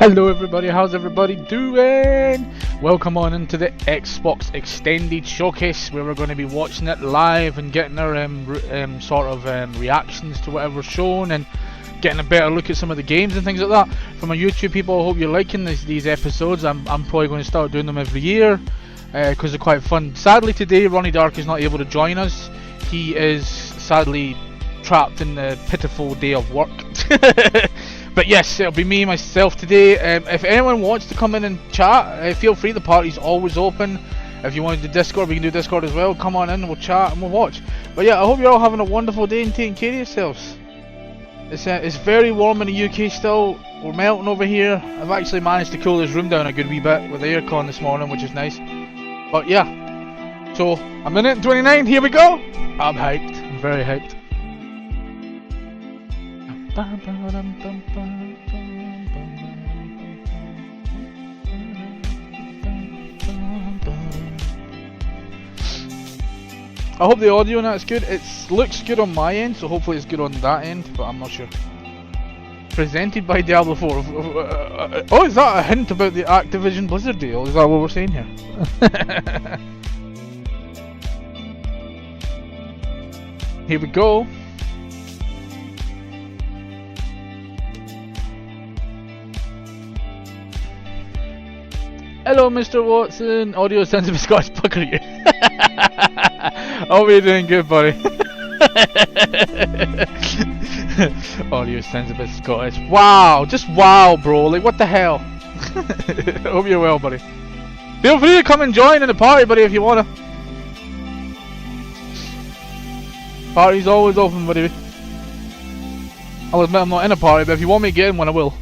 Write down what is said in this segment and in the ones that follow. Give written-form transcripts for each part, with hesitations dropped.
Hello everybody, how's everybody doing? Welcome on into the Xbox Extended Showcase where we're going to be watching it live and getting our reactions to whatever's shown and getting a better look at some of the games and things like that. For my YouTube people, I hope you're liking these episodes. I'm probably going to start doing them every year because they're quite fun. Sadly today Ronnie Dark is not able to join us. He is sadly trapped in the pitiful day of work. But yes, it'll be me myself today. If anyone wants to come in and chat, feel free. The party's always open. If you want to do Discord, we can do Discord as well. Come on in, we'll chat and we'll watch. But yeah, I hope you're all having a wonderful day and taking care of yourselves. It's very warm in the UK still. We're melting over here. I've actually managed to cool this room down a good wee bit with the aircon this morning, which is nice. But yeah, so a minute and 29. Here we go. I'm hyped. I'm very hyped. I hope the audio on that's good. It looks good on my end, so hopefully it's good on that end, but I'm not sure. Presented by Diablo 4. Oh, is that a hint about the Activision Blizzard deal? Is that what we're saying here? Here we go. Hello, Mr. Watson. Audio sounds a bit Scottish. Pucker you. Hope you're doing good, buddy. Audio sounds a bit Scottish. Wow, just wow, bro. Like, what the hell? Hope you're well, buddy. Feel free to come and join in the party, buddy, if you wanna. Party's always open, buddy. I'll admit I'm not in a party, but if you want me to get in one, I will.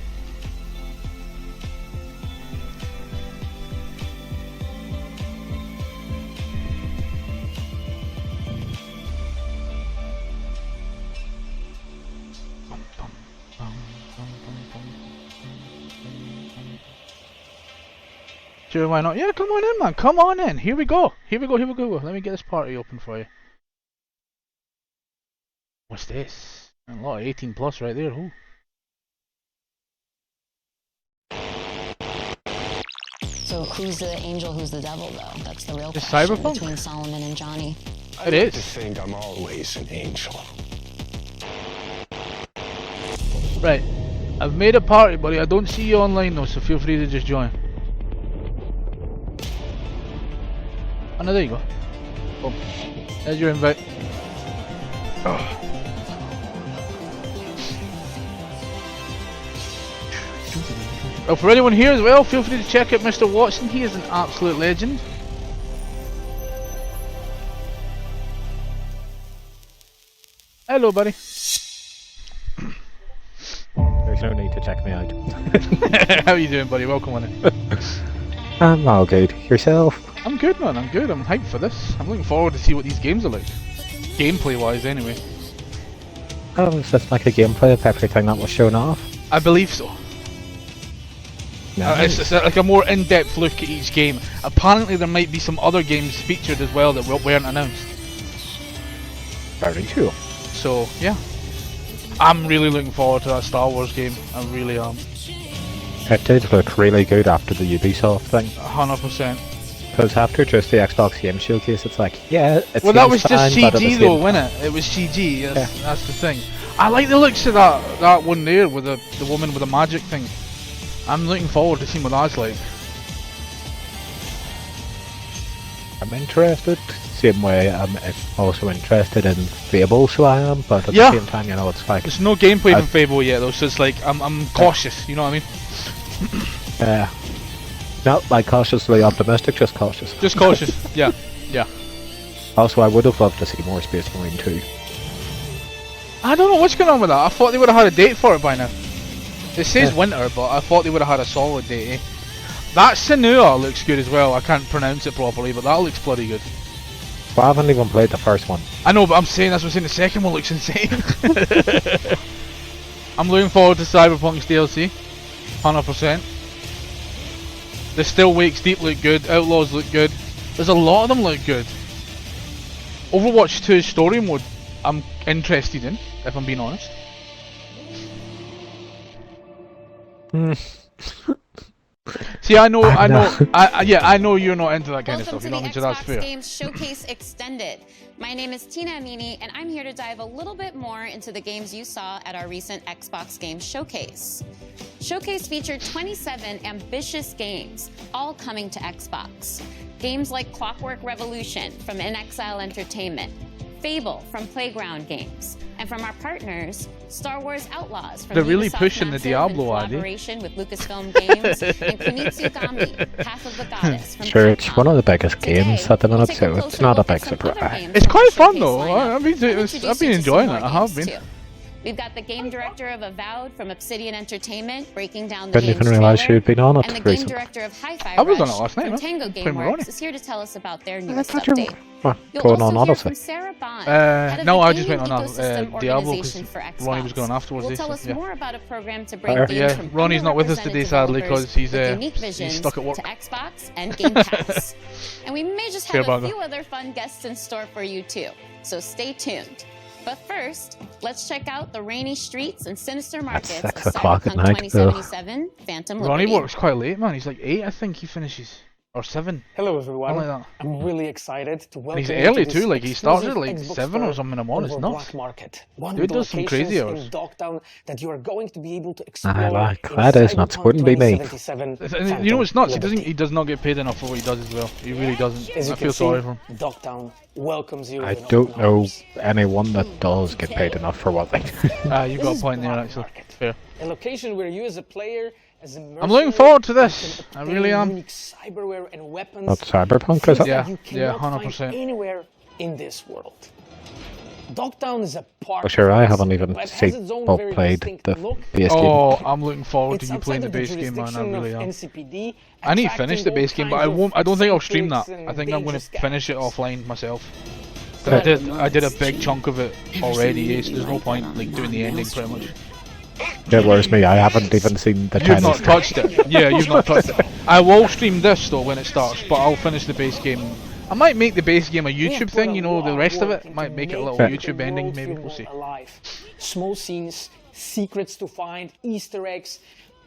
Sure, why not? Yeah, come on in, man. Come on in. Here we go. Here we go. Here we go. Let me get this party open for you. What's this? A lot of 18 plus right there. Ooh. So who's the angel, who's the devil, though? That's the real It's question Cyberpunk? between Solomon and Johnny. It is. I think I'm always an angel. Right. I've made a party, buddy. I don't see you online though, so feel free to just join. Oh no, there you go. Boom. There's your invite. Oh. Well, for anyone here as well, feel free to check out Mr. Watson. He is an absolute legend. Hello, buddy. There's no need to check me out. How are you doing, buddy? Welcome on in. I'm all good. Yourself? I'm good, man. I'm good. I'm hyped for this. I'm looking forward to see what these games are like. Gameplay-wise, anyway. Oh, is this like a gameplay of everything that was shown off? I believe so. Nice. It's like a more in-depth look at each game. Apparently there might be some other games featured as well that weren't announced. Very cool. So, yeah. I'm really looking forward to that Star Wars game. I really am. It did look really good after the Ubisoft thing. 100%. Because after just the Xbox Game Showcase, it's like, yeah, it's Well, that was just CG though, wasn't it? It was CG, that's the thing. I like the looks of that one there with the woman with the magic thing. I'm looking forward to seeing what that's like. I'm interested. Same way I'm also interested in Fable, so I am, but at Yeah. the same time, you know, it's like... There's no gameplay from Fable yet though, so it's like, I'm cautious, you know what I mean? Yeah. Not like cautiously optimistic, just cautious. Just cautious, yeah, yeah. Also, I would have loved to see more Space Marine 2. I don't know what's going on with that. I thought they would have had a date for it by now. It says winter, but I thought they would have had a solid date, eh? That Senua looks good as well. I can't pronounce it properly, but that looks bloody good. Well, I haven't even played the first one. I know, but I'm saying that's what I'm saying. The second one looks insane. I'm looking forward to Cyberpunk's DLC. 100%. The Still Wakes Deep look good. Outlaws look good. There's a lot of them look good. Overwatch 2 story mode, I'm interested in, if I'm being honest. See, I know, I'm yeah, I know you're not into that kind of Welcome stuff. to You know the what I mean? So that's Xbox fair. Games Showcase Extended. My name is Tina Amini, and I'm here to dive a little bit more into the games you saw at our recent Xbox Games Showcase. Showcase featured 27 ambitious games, all coming to Xbox. Games like Clockwork Revolution from In Exile Entertainment, Fable from Playground Games, and from our partners, Star Wars Outlaws from They're really Ubisoft pushing the Massive Diablo in ad, eh? collaboration with Lucasfilm Games, and Kunitsu Gami, Path of the Goddess from Sure, it's Capcom. one of the biggest games Today, at the we'll minute, take so a it's closer not a look at big some other surprise. games It's from our quite fun showcase though. lineup I've been, and introduce I've been you to some enjoying more it. I have games, been. too. We've got the game director of Avowed from Obsidian Entertainment breaking down the Didn't game's even realise trailer, you'd been on it and the game recently. director of Hi-Fi I was on Rush it last night, from man. Tango Playing with Ronnie. Gameworks is here to tell us about their I newest thought you update. were You'll going also on hear Odyssey. from Sarah Bond, head of No, the I just Gaming went on Ecosystem Diablo Organization because for Xbox. Ronnie was going afterwards. Will eh, tell so, us yeah. more about a program to bring Fair. games Yeah, from Ronnie's not with us today, underrepresented sadly, developers 'cause he's, with unique he's visions stuck at work. to Xbox and Game Pass. And we may just Fair have a bugger. few other fun guests in store for you too. So stay tuned. But first, let's check out the rainy streets and sinister markets 6 of o'clock at Cyberpunk night, 2077 Phantom Ronnie Liberty. works quite late, man. He's like 8, I think he finishes. Or 7. Hello everyone. Something like that. I'm really excited to welcome he's you early to too, this like he starts at exclusive like Xbox 7 or store something in the morning. It's over nuts. Black Market. One Dude of the does some crazy locations hours. in Dogtown that you are going to be able to explore. like, in that is not, Cyberpunk wouldn't be me. 2077 And you know what's nuts? Liberty. He does not get paid enough for what he does as well. He really doesn't. As you I can feel see, sorry for him. Dogtown welcomes you. I with don't open know arms. anyone that does get paid enough for what they do. You've This got a is point there Black actually. Market, Fair. a location where you as a player, as a I'm looking forward to this. I really am. Unique cyberware and weapons. Not Cyberpunk, is things it? that Yeah, you yeah, cannot 100%. find anywhere in this world. Dogtown is a part. Well, sure, of I this, haven't even but it has its own very played distinct the look. base Oh, game. I'm looking forward It's to you playing the outside of base game, man. I jurisdiction really of am. NCPD, I need to finish the attracting base all game, but kinds I don't think I'll stream that. eccentrics I think and I'm going to dangerous finish it characters. offline myself. But I did a big chunk of it already, so there's no point like doing the ending pretty much. Yeah, whereas me, I haven't even seen the You've tiny not strip. touched it. Yeah, you've not touched it. I will stream this though when it starts, but I'll finish the base game. I might make the base game a We have YouTube put thing, a you know, lot the of rest of work it. Might into make it a little making YouTube the ending, world maybe, feel we'll see. more alive. Small scenes, secrets to find, Easter eggs,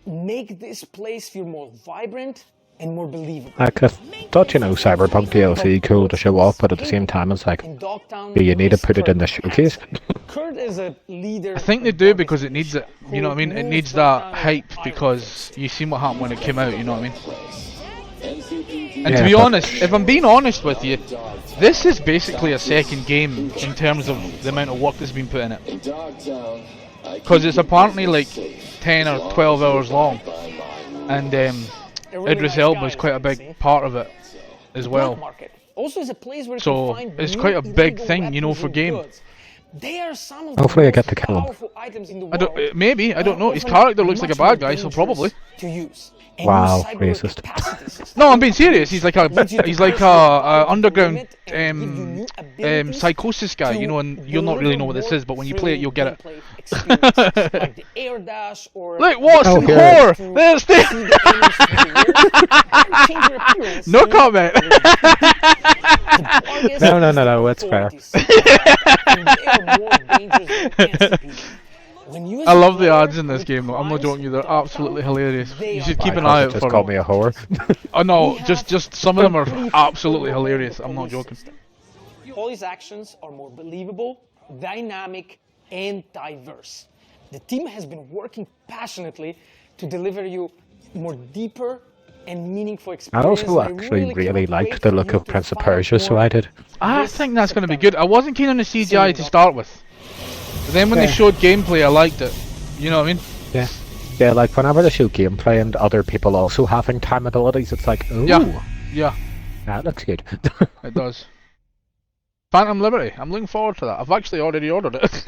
make this place feel more vibrant and more believable. I thought, you know, Cyberpunk DLC cool to show off, but at the same time, it's like, In Dogtown, do you need to is put it in the Kurt showcase? Kurt is a leader. I think they do because it needs it. You know what I mean? It needs that hype because you seen what happened when it came out. You know what I mean? And to Yeah, be but- honest, if I'm being honest with you, this is basically a second game in terms of the amount of work that's been put in it. Because it's apparently like 10 or 12 hours long, and Idris Elba is quite a big part of it as well. Also is a place where you So, can find it's new quite a big illegal thing, you know, weapons for and game. goods. They are some of Hopefully I the get to most kill him. powerful items in the I don't, world. maybe, I don't know. His Often character looks like a much more bad guy, so dangerous probably. to use. And Wow, new cyber racist. capacity systems. No, I'm being serious. He's like a Leads you to he's like personal a power underground limit and give you new abilities psychosis guy, you know, and you'll not really know what this is, but when you play it, you'll get it. thrilling gameplay experiences, like the air dash or Look, what's Oh, the here. more? to There's see the the enemies from the world, change their appearance no in comment. No, it's fair. I love the ads in this game though. I'm not joking you, they're absolutely hilarious. You should keep an eye out Just for call them. me a whore. Oh no, just some of them are absolutely hilarious. I'm not joking. Holly's actions are more believable, dynamic, and diverse. The team has been working passionately to deliver you more deeper and meaningful I experience. also actually really liked the look of Prince of Persia, so I did. I think that's going to be good. I wasn't keen on the CGI to start with, but then when they showed gameplay, I liked it. You know what I mean? Yeah. Yeah, like whenever they show gameplay and other people also having time abilities, it's like, ooh, Yeah, that looks good. it does. Phantom Liberty. I'm looking forward to that. I've actually already ordered it.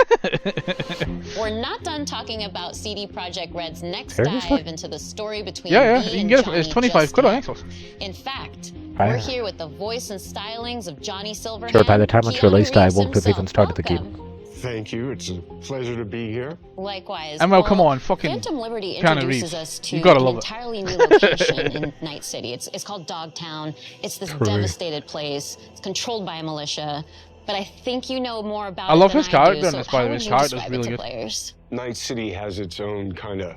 We're not done talking about CD Projekt Red's next Seriously? dive into the story between yeah, Bee you can and get it. Johnny It's 25 just quid on yet. Xbox. In fact, Ah. we're here with the voice and stylings of Johnny Silverhand. Sure, by the time it's Keanu released, I Reeves won't have even himself. started the game. Welcome. Thank you. It's a pleasure to be here. Likewise. And well, come on, fucking Phantom Liberty Keanu introduces Reeves. us to You gotta an love it. entirely new location in Night City. It's called Dogtown. It's this True. devastated place. It's controlled by a militia. But I think you know more about I it love than his character do, in so this, by how the way. would His you character's describe really it to good. players? Night City has its own kind of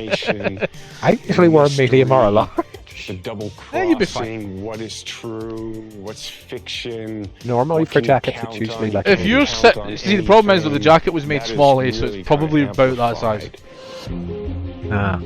animation. I usually wear medium or a large. the double Yeah, you'd be fine. crossing, what is true, what's fiction. Normally what for can you jackets, count it's usually on, like you If can you're count on see, the problem is that the anything. jacket was made That is small, so really it's probably kinda about that size. amplified. Ah.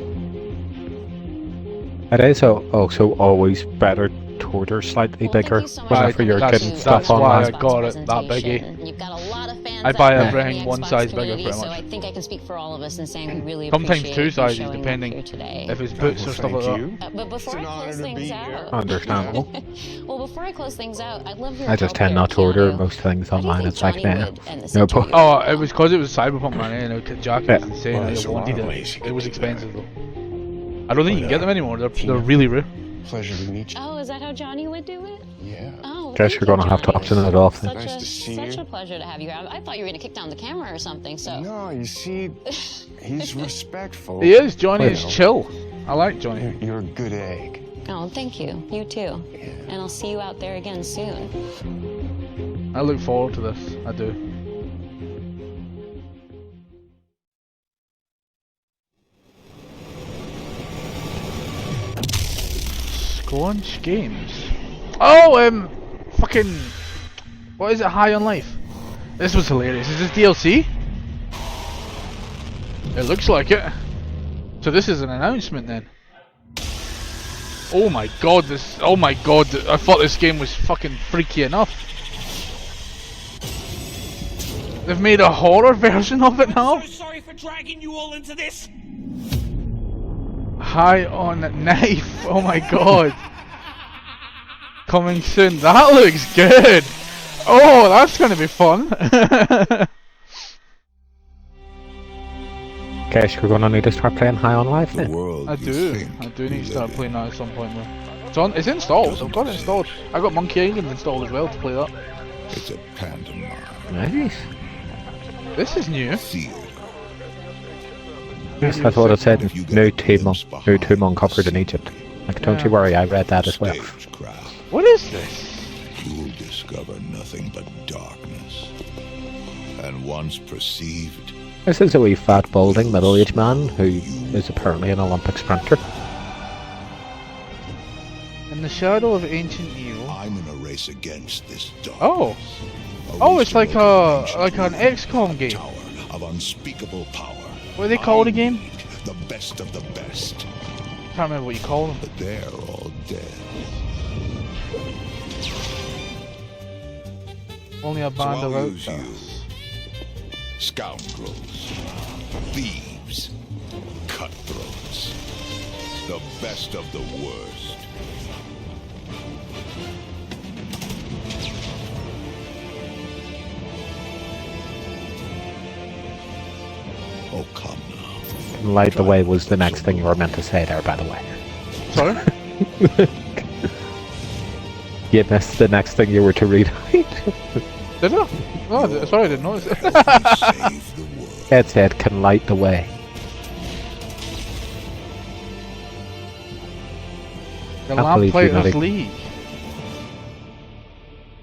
It is also always better to order slightly Well, thank bigger you so much whenever for you're coming getting to stuff that's why online. I got it that biggie. presentation. You've got a lot of fans I buy out there everything in the one Xbox size bigger, community, pretty so much. I think I can speak for all of us in saying we really Sometimes appreciate two you sizes, showing up depending here today. if it's boots or stuff like that. you. But before It's I an honor close to be things here. out, Understandable. well, before I close things out, I'd love your I just help tend here, not to order Keanu. most things How do you online. think It's like, Johnny nah, would end this no interview point. Oh, right it now? was because it was Cyberpunk, man. You know, jackets Yeah. insane. Well, You there's a wanted lot of it. ways you It could was do expensive that. though. I don't think you can But, get them anymore. They're really rare. Pleasure to meet you. Oh, is that how Johnny would do it? Yeah. Oh, Guess thank you're gonna you, have to Johnny. option it off then. Such Nice a to see such you. a pleasure to have you here. I thought you were gonna kick down the camera or something. So No, you see, he's respectful. He is. Johnny is Well, chill. I like Johnny. You're a good egg. oh, thank you. You too. And I'll see you out there again soon. I look forward to this. I do. Squanch Games. Oh, fucking. What is it? High on Life. This was hilarious. Is this DLC? It looks like it. So this is an announcement then. Oh my god, this. Oh my god, I thought this game was fucking freaky enough. They've made a horror version of it now? So sorry for dragging you all into this. High on Knife. Oh my god. Coming soon. That looks good. Oh, that's gonna be fun. Guess you're gonna need to start playing High on Life The then. world I you do. think I do you need to start live playing in. that at some point though. It's installed. I've got it installed. I got Monkey Island installed as well to play that. It's a pantomime. Nice. This is new. Theater. Yes, that's what it said. New tomb uncovered in Egypt. Like, don't you worry, I read that as well. Stagecraft. What is this? You'll discover nothing but darkness. And once perceived, This is a wee fat, balding, middle-aged man who is apparently an Olympic sprinter. In the shadow of ancient evil. I'm in a race against this darkness. Oh. A Oh, race it's to like make an XCOM game. tower of unspeakable power. What do they call I the game? need The best of the best. Can't remember what you call them. But they're all dead. Only a band So of I'll use outcasts. Scoundrels, thieves, cutthroats, the best of the worst. Oh, come now. Light the Way was the next thing you were meant to say there, by the way. Sorry? You missed the next thing you were to read. Did I? Oh, sorry, I didn't notice it. Help me save the world. It said, can light the way. The Can't believe you're not Lamplighters even- League.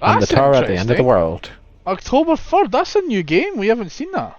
And the That's tower at the end of the interesting. world. October 3rd, that's a new game. We haven't seen that.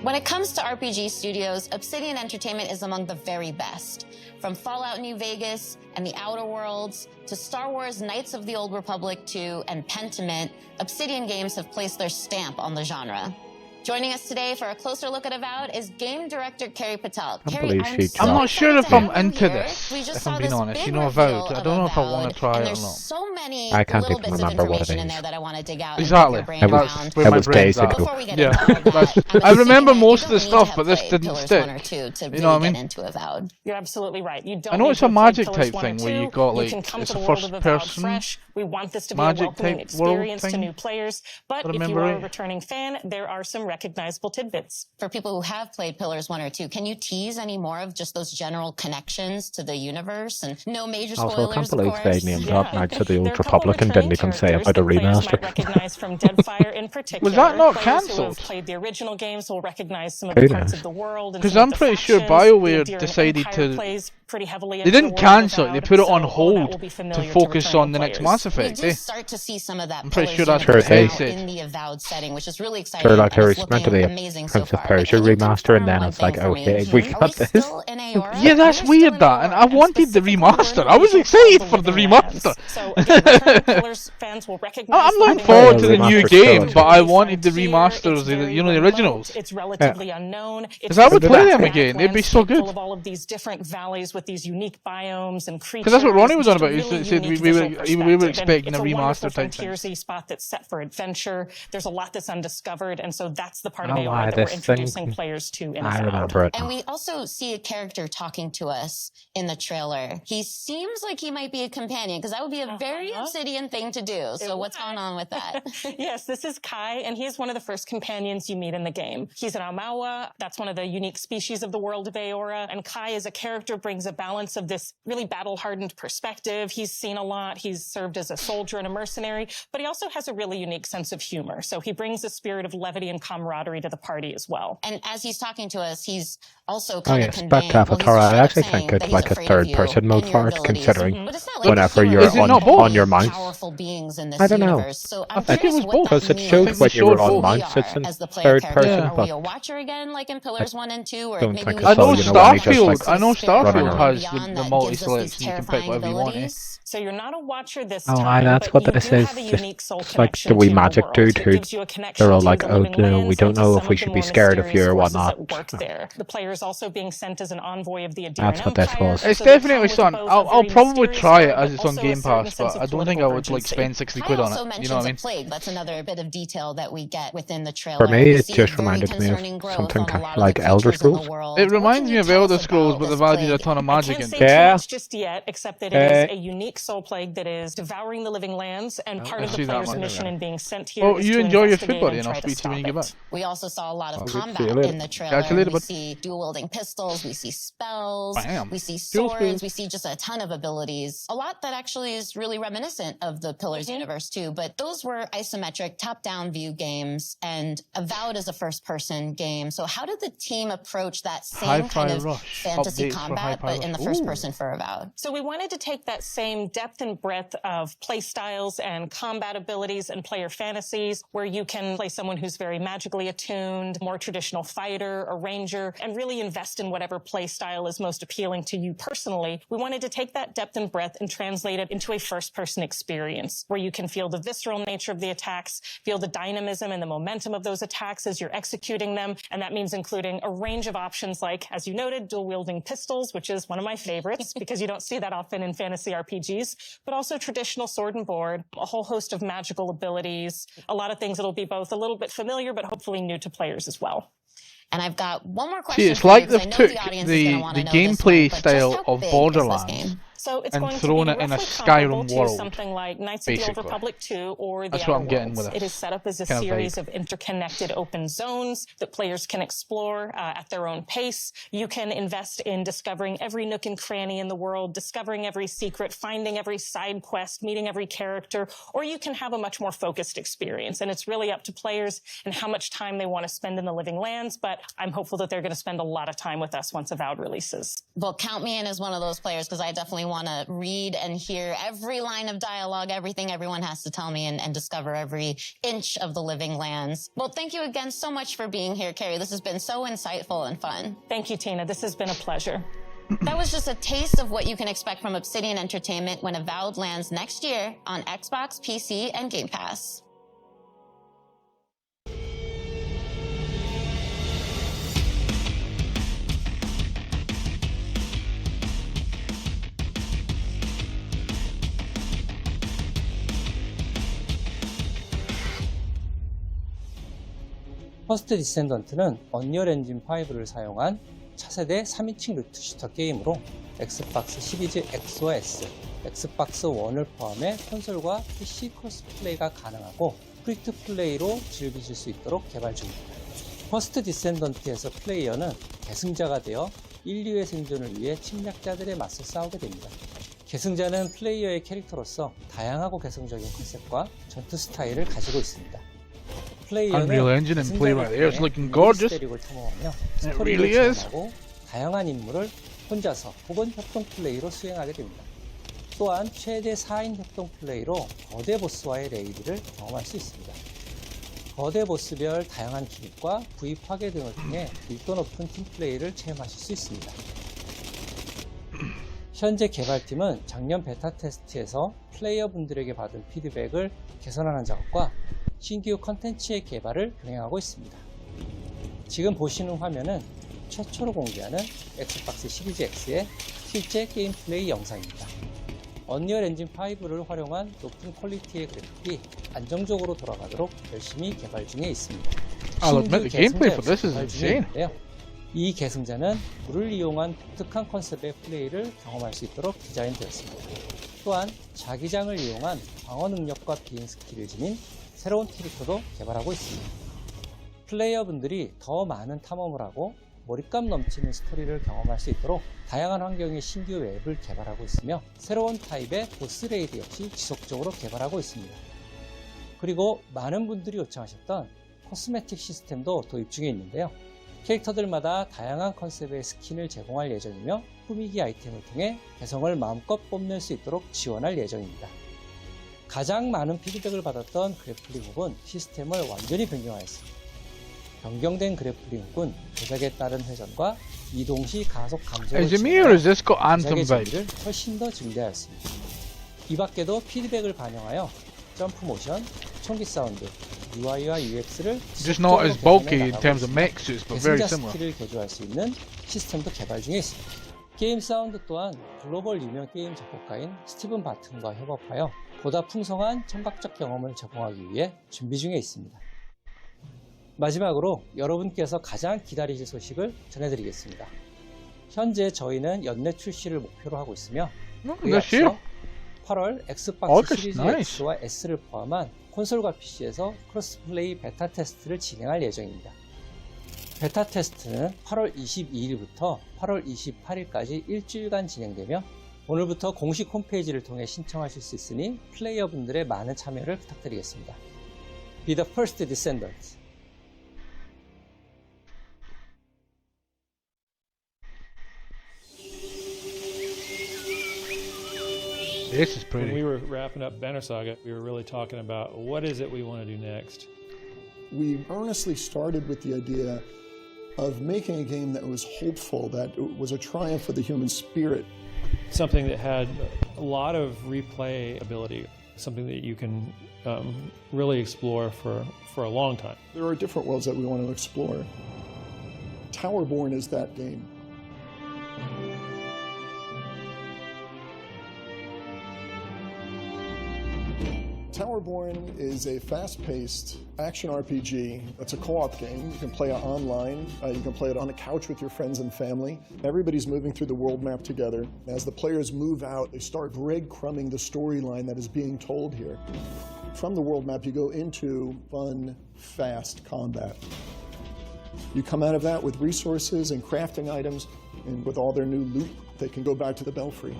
When it comes to RPG studios, Obsidian Entertainment is among the very best. From Fallout New Vegas and The Outer Worlds to Star Wars Knights of the Old Republic 2 and Pentiment, Obsidian Games have placed their stamp on the genre. Joining us today for a closer look at Avowed is game director Carrie Patel. I Carrie, believe I'm she so I'm not excited sure if to I'm have you into here. this, We just if saw I'm being this honest. big You know, reveal Avowed. I of don't know if I want Avowed, to try and it or there's not. so many I can't little even bits of remember what it information in is. there that I want to dig out Exactly. and pick your brain That's around. where That my was brain's days at. ago. Before we get Yeah, into all that's- that, I'm I remember assuming most that of you the don't stuff, need to but have this played didn't Pillars stick. 1 or 2 to You really know what I get mean? into Avowed. You're absolutely right. You don't I know need it's to a have played magic Pillars type 1 or thing where 2. you got, You like, can come it's to a the world first of Avowed person fresh. We want this to be a magic welcoming type world experience to thing. new players. But I if you remember are a right. returning fan, there are some recognizable tidbits. For people who have played Pillars 1 or 2, can you tease any more of just those general connections to the universe? And no major spoilers, Also, I can't of believe they course. named Yeah. up Knights of the There Old are a couple Republic and didn't returning even say characters about a that players remaster. might recognize from Deadfire in particular. that not Players who cancelled? have played the original games will recognize some of Who the parts knows? of the world and 'Cause some of I'm the pretty sure factions, the BioWare Enduring decided Empire to plays pretty heavily. They didn't cancel it, they put it on hold to focus on the next Mass We Effect. do start to see some of that I'm pretty Pillars sure that's universe what they now said. in the Avowed setting, which is really exciting. Sure, like and there it's was meant to looking be a amazing so Prince of far. Persia But can you remaster, and confirm then one it's like, thing for me? okay, we Are got we this. still in Aora? Yeah, that's We're still weird in that, and Aora, I wanted the specifically we're in remaster. a I was region excited called for the Living Lands. remaster. So again, returning Pillars fans will recognize I'm the looking Living forward Lands. to the new remaster's game, still but I Really wanted the frontier, remasters, it's very you know, the remote, originals. It's relatively unknown. Because I would So play that's them it. again, they'd be so Landscape good. full of all of these different valleys with these unique biomes and creatures. Because that's what Ronnie was on Just a about. He really said unique we visual were perspective. expecting And a it's remaster type wonderful thing. frontiersy spot that's set for adventure. There's a lot that's undiscovered, and so that's the part of Oh, AOR why that we're this introducing thing? players to in I Avowed. remember it. And we also see a character talking to us in the trailer. He seems like he might be a companion, because that would be a very Obsidian thing to do. So what's going on with that? Yes, this is Kai, and he is one of the first companions you meet in the game. He's an Aumaua. That's one of the unique species of the world of Aora. And Kai as a character brings a balance of this really battle-hardened perspective. He's seen a lot. He's served as a soldier and a mercenary, but he also has a really unique sense of humor. So he brings a spirit of levity and camaraderie to the party as well. And as he's talking to us, he's also Oh kind yeah, of Spec conveying, well, he's Avatar, I straight up actually saying think that it's he's like a afraid of you third-person mode and your for it, abilities. considering But it's not like whenever heroes you're Is it are not the both? on your only mouse. powerful beings in this I don't know. universe. So I'm I think it curious was what both. that Because it means shows when you were on who we mouse, are it's in as the player third character. person, Yeah. Are we a watcher again, like in Pillars 1 and 2, or don't maybe think we I it's know all, you know, when you just, Starfield. like, I know running Starfield around. has beyond the that multi gives us selection. these You can pick terrifying whatever you want. abilities. So you're not a watcher this Oh, time, that's but what you this do is. have a Just- unique soul it's like connection the wee to magic world. dude It who gives you a connection they're all to like, the oh, living no, we lands don't and to know some if we of the should be more scared of you mysterious or forces whatnot. that work there. The player is also being sent as an envoy of the Adiran That's what this Empire. was. It's So they come definitely with something. both a I'll very probably mysterious try it world, as but it's on also a Game certain Pass, sense but of I don't think I political would like urgency. spend 60 Kai quid on also it. mentions You know what I a mean? plague. That's another bit of detail that we get within the trailer. For me, We it see just very reminded me of concerning growth something on a lot of like the Elder creatures in the Scrolls. world. It What reminds can me you of tell Elder us Scrolls, about but this they've added a plague? ton of I magic can't into say it. too Yeah. much just yet, except that it is a unique soul plague that is devouring the living lands, and part I of the see that player's much. mission in being sent here Well, is you to enjoy your food, investigate buddy, and and I'll try to speak to you when you stop get back. it. We also saw a lot of I'll see you combat later. in the trailer. Catch you later, We bud. see dual-wielding pistols, we see spells, Bam. we see Dual swords, speed. we see just a ton of abilities. A lot that actually is really reminiscent of the Pillars universe too, but those were isometric top-down view games, and Avowed is a first-person game. So how did the team approach that same Hi-Fi kind of Rush. fantasy Updates for combat, Hi-Fi but in the Rush. first Ooh. person for Avowed? So we wanted to take that same depth and breadth of play styles and combat abilities and player fantasies, where you can play someone who's very magically attuned, more traditional fighter or ranger, and really invest in whatever play style is most appealing to you personally. We wanted to take that depth and breadth and translate it into a first-person experience, where you can feel the visceral nature of the attacks, feel the dynamism and the momentum of those attacks as you're executing them, and that means including a range of options like, as you noted, dual-wielding pistols, which is one of my favorites because you don't see that often in fantasy RPGs, but also traditional sword and board, a whole host of magical abilities, a lot of things that'll be both a little bit familiar but hopefully new to players as well. And I've got one more question. See, it's for like you, 'cause they've I know took the audience is the gonna wanna know this gameplay one, but just style how of big is this Borderlands game? So it's and going thrown to it be in a roughly Skyrim comparable to world, something like Knights of the basically. Old Republic 2 or the That's Outer what I'm getting Worlds. with It it. is set up as a Kind of series vibe. of interconnected open zones that players can explore at their own pace. You can invest in discovering every nook and cranny in the world, discovering every secret, finding every side quest, meeting every character, or you can have a much more focused experience. And it's really up to players and how much time they want to spend in the living lands, but I'm hopeful that they're going to spend a lot of time with us once Avowed releases. Well, count me in as one of those players, because I definitely want to read and hear every line of dialogue, everything everyone has to tell me, and discover every inch of the living lands. Well, thank you again so much for being here, Carrie. This has been so insightful and fun. Thank you, Tina. This has been a pleasure. That was just a taste of what you can expect from Obsidian Entertainment when Avowed lands next year on Xbox, PC, and Game Pass. 퍼스트 디센던트는 언리얼 엔진 5를 사용한 차세대 3인칭 루트 슈터 게임으로 엑스박스 시리즈 X와 S, 엑스박스 1을 포함해 콘솔과 PC 크로스 플레이가 가능하고 프리투 플레이로 즐기실 수 있도록 개발 중입니다. 퍼스트 디센던트에서 플레이어는 계승자가 되어 인류의 생존을 위해 침략자들에 맞서 싸우게 됩니다. 계승자는 플레이어의 캐릭터로서 다양하고 개성적인 컨셉과 전투 스타일을 가지고 있습니다. Unreal Engine and play right there. It's looking gorgeous. It really is. 다양한 임무를 혼자서 혹은 협동 플레이로 수행하게 됩니다. 또한 최대 4인 협동 플레이로 거대 보스와의 레이드를 경험할 수 있습니다. 거대 보스별 다양한 기믹과 부위 파괴 등을 통해 밀도 높은 팀 플레이를 체험하실 수 있습니다. 현재 개발팀은 작년 베타 테스트에서 플레이어분들에게 받은 피드백을 개선하는 작업과 신규 컨텐츠의 개발을 병행하고 있습니다. 지금 보시는 화면은 최초로 공개하는 엑스박스 시리즈 X의 실제 게임 플레이 영상입니다. 언리얼 엔진 5를 활용한 높은 퀄리티의 그래픽이 안정적으로 돌아가도록 열심히 개발 중에 있습니다. 신규 계승자 역시 개발 중에 있는데요. 이 계승자는 불을 이용한 독특한 컨셉의 플레이를 경험할 수 있도록 디자인되었습니다. 또한 자기장을 이용한 방어 능력과 비행 스킬을 지닌 새로운 캐릭터도 개발하고 있습니다. 플레이어분들이 더 많은 탐험을 하고 몰입감 넘치는 스토리를 경험할 수 있도록 다양한 환경의 신규 맵을 개발하고 있으며 새로운 타입의 보스 레이드 역시 지속적으로 개발하고 있습니다. 그리고 많은 분들이 요청하셨던 코스메틱 시스템도 도입 중에 있는데요. 캐릭터들마다 다양한 컨셉의 스킨을 제공할 예정이며 꾸미기 아이템을 통해 개성을 마음껏 뽐낼 수 있도록 지원할 예정입니다. 가장 많은 피드백을 받았던 그래플링 훅은 시스템을 완전히 변경하였습니다. 변경된 그래플링 훅은 조작에 따른 회전과 이동 시 가속 감소를 지원해 조작의 재미를 훨씬 더 증대하였습니다. 이 밖에도 피드백을 반영하여 점프 모션, 총기 사운드, UI와 UX를 Just not as bulky in terms of mech suits, but very similar. 스킬을 개조할 수 있는 시스템도 개발 중에 있습니다. 게임 사운드 또한 글로벌 유명 게임 작곡가인 스티븐 바튼과 협업하여 보다 풍성한 청각적 경험을 제공하기 위해 준비 중에 있습니다. 마지막으로 여러분께서 가장 기다리실 소식을 전해드리겠습니다. 현재 저희는 연내 출시를 목표로 하고 있으며 그에 앞서 8월 엑스박스 시리즈 X와 S를 포함한 콘솔과 PC에서 크로스플레이 베타 테스트를 진행할 예정입니다. 베타 테스트는 8월 22일부터 8월 28일까지 일주일간 진행되며 오늘부터 공식 홈페이지를 통해 신청하실 수 있으니 플레이어분들의 많은 참여를 부탁드리겠습니다. Be the first descendant. This is pretty. When we were wrapping up Banner Saga, we were really talking about what is it we want to do next. We earnestly started with the idea of making a game that was hopeful, that was a triumph for the human spirit. Something that had a lot of replay ability, something that you can really explore for a long time. There are different worlds that we want to explore. Towerborn is that game. Towerborn is a fast-paced action RPG. It's a co-op game. You can play it online. You can play it on the couch with your friends and family. Everybody's moving through the world map together. As the players move out, they start breadcrumbing the storyline that is being told here. From the world map, you go into fun, fast combat. You come out of that with resources and crafting items, and with all their new loot, they can go back to the Belfry.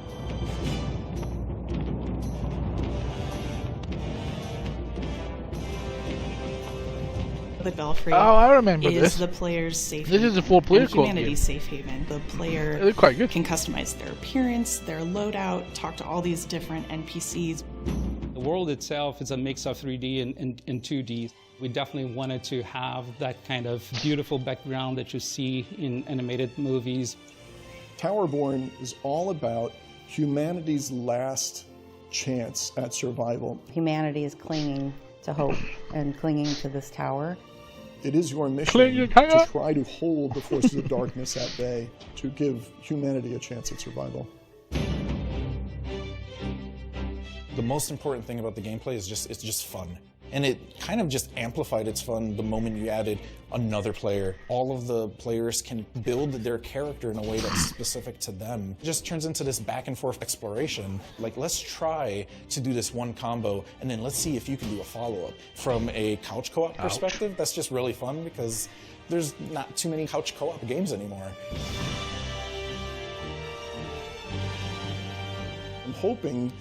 The Belfry I remember is this. the player's safe This haven. is a full-player and co-op humanity's game. safe haven. The player They're quite good. can customize their appearance, their loadout, talk to all these different NPCs. The world itself is a mix of 3D and 2D. We definitely wanted to have that kind of beautiful background that you see in animated movies. Towerborn is all about humanity's last chance at survival. Humanity is clinging to hope and clinging to this tower. It is your mission to try to hold the forces of darkness at bay, to give humanity a chance at survival. The most important thing about the gameplay is it's just fun. And it kind of just amplified its fun the moment you added another player. All of the players can build their character in a way that's specific to them. It just turns into this back and forth exploration. Like, let's try to do this one combo, and then let's see if you can do a follow-up. From a couch co-op perspective, that's just really fun because there's not too many couch co-op games anymore. I'm hoping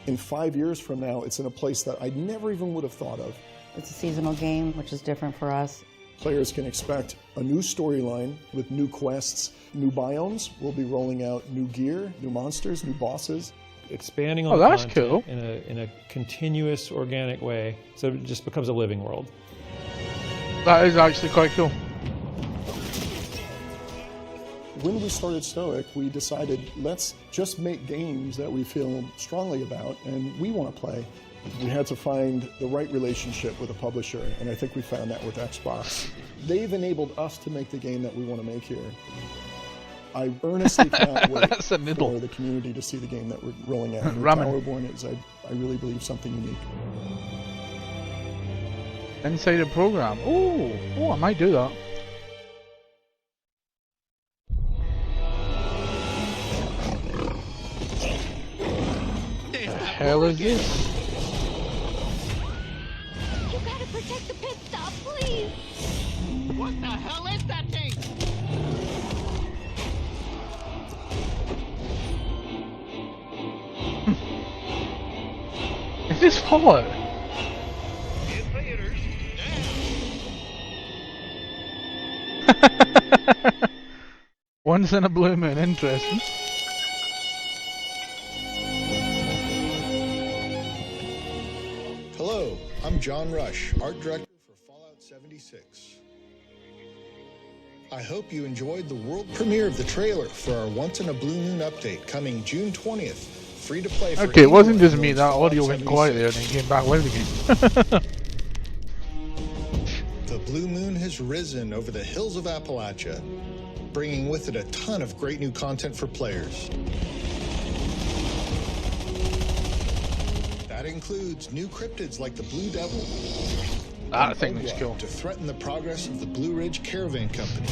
in 5 years from now, it's in a place that I never even would have thought of. It's a seasonal game, which is different for us. Players can expect a new storyline with new quests, new biomes. We'll be rolling out new gear, new monsters, new bosses. Expanding on that's content cool. in a continuous, organic way, so it just becomes a living world. That is actually quite cool. When we started Stoic, we decided, let's just make games that we feel strongly about and we want to play. We had to find the right relationship with a publisher, and I think we found that with Xbox. They've enabled us to make the game that we want to make here. I earnestly cannot wait for the community to see the game that we're rolling out. Towerborn is, I really believe, something unique. Inside a program. Oh, I might do that. What the hell is this? You gotta protect the pit stop, please! What the hell is that thing? Is this Fallout? Once in a blue moon, interesting. Hello, I'm John Rush, art director for Fallout 76. I hope you enjoyed the world premiere of the trailer for our Once in a Blue Moon update coming June 20th. Free to play for Okay, it wasn't anyone just me, who that owns audio Fallout went quiet there and 76. then came back with again. The Blue Moon has risen over the hills of Appalachia, bringing with it a ton of great new content for players. That includes new cryptids like the Blue Devil. That thing looks cool. To threaten the progress of the Blue Ridge Caravan Company.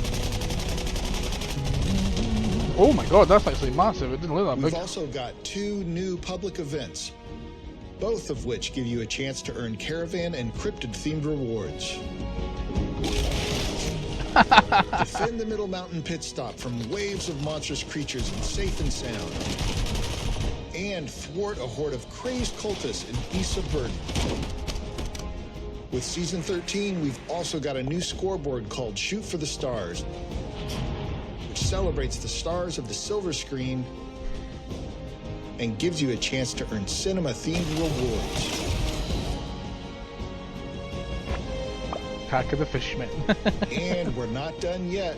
Oh my god, that's actually massive. It didn't look that We've big. also got 2 new public events, both of which give you a chance to earn caravan and cryptid-themed rewards. Defend the Middle Mountain pit stop from waves of monstrous creatures in safe and sound. And thwart a horde of crazed cultists in East of Burden. With Season 13, we've also got a new scoreboard called Shoot for the Stars, which celebrates the stars of the silver screen and gives you a chance to earn cinema-themed rewards. Pack of the Fishmen. And we're not done yet.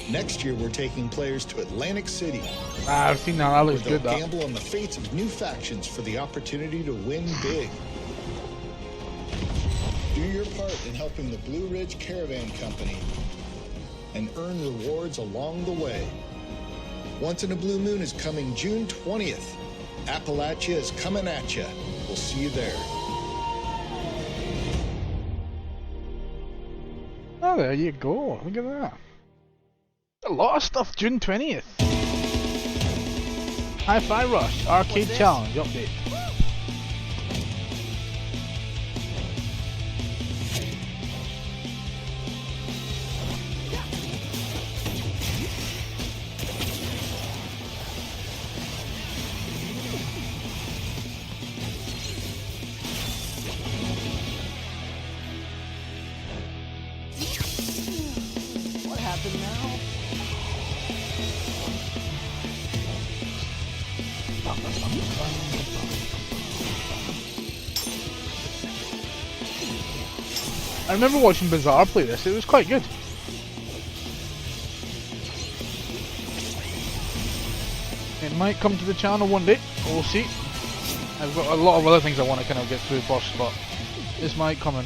Next year, we're taking players to Atlantic City. I've seen that. That looks where good, they'll that. gamble on the fates of new factions for the opportunity to win big. Do your part in helping the Blue Ridge Caravan Company and earn rewards along the way. Once in a Blue Moon is coming June 20th. Appalachia is coming at you. We'll see you there. Oh, there you go. Look at that. A lot of stuff June 20th. Hi-Fi Rush Arcade Challenge update. What happened now? I remember watching Bizarre play this. It was quite good. It might come to the channel one day. We'll see. I've got a lot of other things I want to kind of get through first, but this might come in.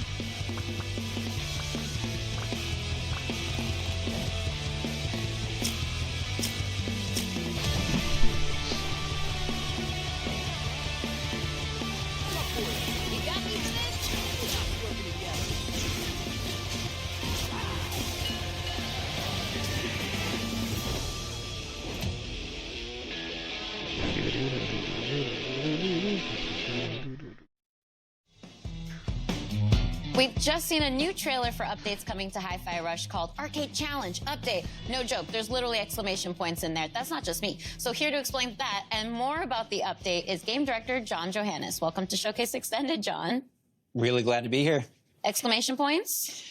We've just seen a new trailer for updates coming to Hi-Fi Rush called Arcade Challenge Update. No joke, there's literally exclamation points in there. That's not just me. So here to explain that and more about the update is game director John Johannes. Welcome to Showcase Extended, John. Really glad to be here. Exclamation points?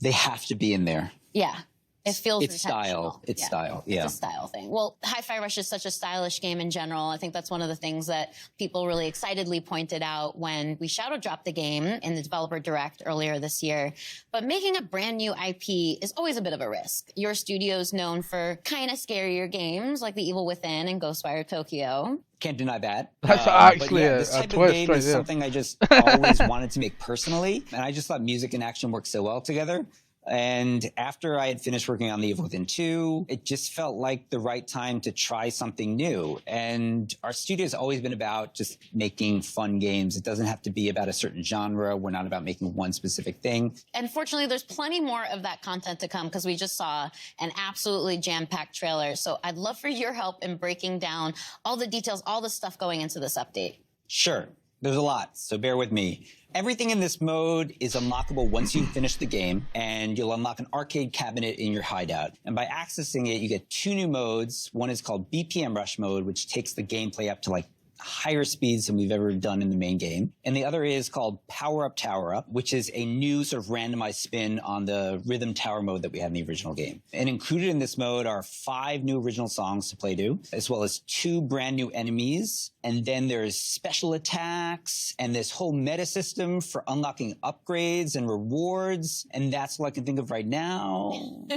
They have to be in there. Yeah. It feels It's style. It's style. Yeah. It's a style thing. Well, Hi-Fi Rush is such a stylish game in general. I think that's one of the things that people really excitedly pointed out when we shadow dropped the game in the Developer Direct earlier this year. But making a brand new IP is always a bit of a risk. Your studio's known for kind of scarier games like The Evil Within and Ghostwire Tokyo. Can't deny that. That's actually this type of game is something I just always wanted to make personally. And I just thought music and action work so well together. And after I had finished working on The Evil Within 2, it just felt like the right time to try something new. And our studio has always been about just making fun games. It doesn't have to be about a certain genre. We're not about making one specific thing. And fortunately, there's plenty more of that content to come because we just saw an absolutely jam-packed trailer. So I'd love for your help in breaking down all the details, all the stuff going into this update. Sure. There's a lot, so bear with me. Everything in this mode is unlockable once you finish the game, and you'll unlock an arcade cabinet in your hideout. And by accessing it, you get 2 new modes. One is called BPM Rush mode, which takes the gameplay up to like higher speeds than we've ever done in the main game. And the other is called Power Up, Tower Up, which is a new sort of randomized spin on the rhythm tower mode that we had in the original game. And included in this mode are 5 new original songs to play to, as well as 2 brand new enemies. And then there's special attacks and this whole meta system for unlocking upgrades and rewards. And that's all I can think of right now.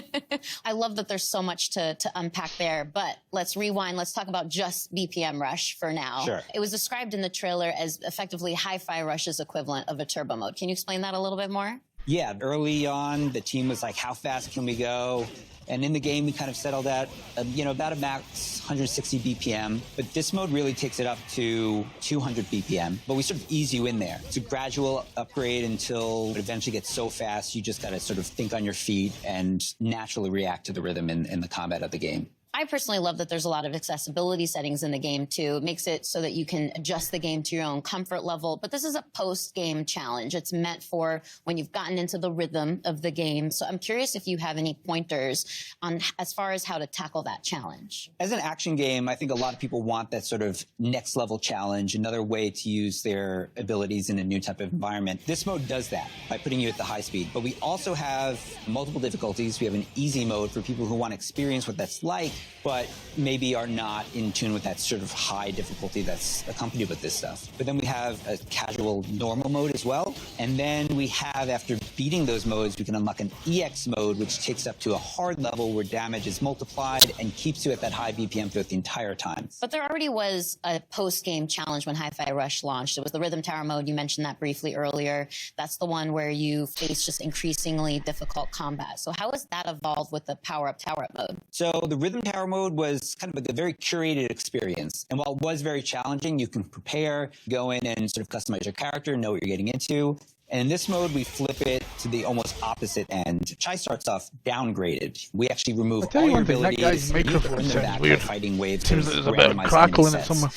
I love that there's so much to unpack there, but let's rewind. Let's talk about just BPM Rush for now. Sure. It was described in the trailer as effectively Hi-Fi Rush's equivalent of a turbo mode. Can you explain that a little bit more? Yeah, early on, the team was like, how fast can we go? And in the game, we kind of settled at, about a max 160 BPM. But this mode really takes it up to 200 BPM. But we sort of ease you in there. It's a gradual upgrade until it eventually gets so fast, you just got to sort of think on your feet and naturally react to the rhythm and the combat of the game. I personally love that there's a lot of accessibility settings in the game, too. It makes it so that you can adjust the game to your own comfort level. But this is a post-game challenge. It's meant for when you've gotten into the rhythm of the game. So I'm curious if you have any pointers on as far as how to tackle that challenge. As an action game, I think a lot of people want that sort of next-level challenge, another way to use their abilities in a new type of environment. This mode does that by putting you at the high speed. But we also have multiple difficulties. We have an easy mode for people who want to experience what that's like, but maybe are not in tune with that sort of high difficulty that's accompanied with this stuff. But then we have a casual normal mode as well. And then we have, after beating those modes, we can unlock an EX mode, which takes up to a hard level where damage is multiplied and keeps you at that high BPM throughout the entire time. But there already was a post-game challenge when Hi-Fi Rush launched. It was the Rhythm Tower mode. You mentioned that briefly earlier. That's the one where you face just increasingly difficult combat. So how has that evolved with the Power Up, Tower Up mode? So the Rhythm Tower mode was kind of a very curated experience. And while it was very challenging, you can prepare, go in and sort of customize your character, know what you're getting into. And in this mode, we flip it to the almost opposite end. Chai starts off downgraded. We actually remove all your abilities. That guy's microphone sounds weird. Fighting waves. Seems like there's a bit of crackle in it somewhere.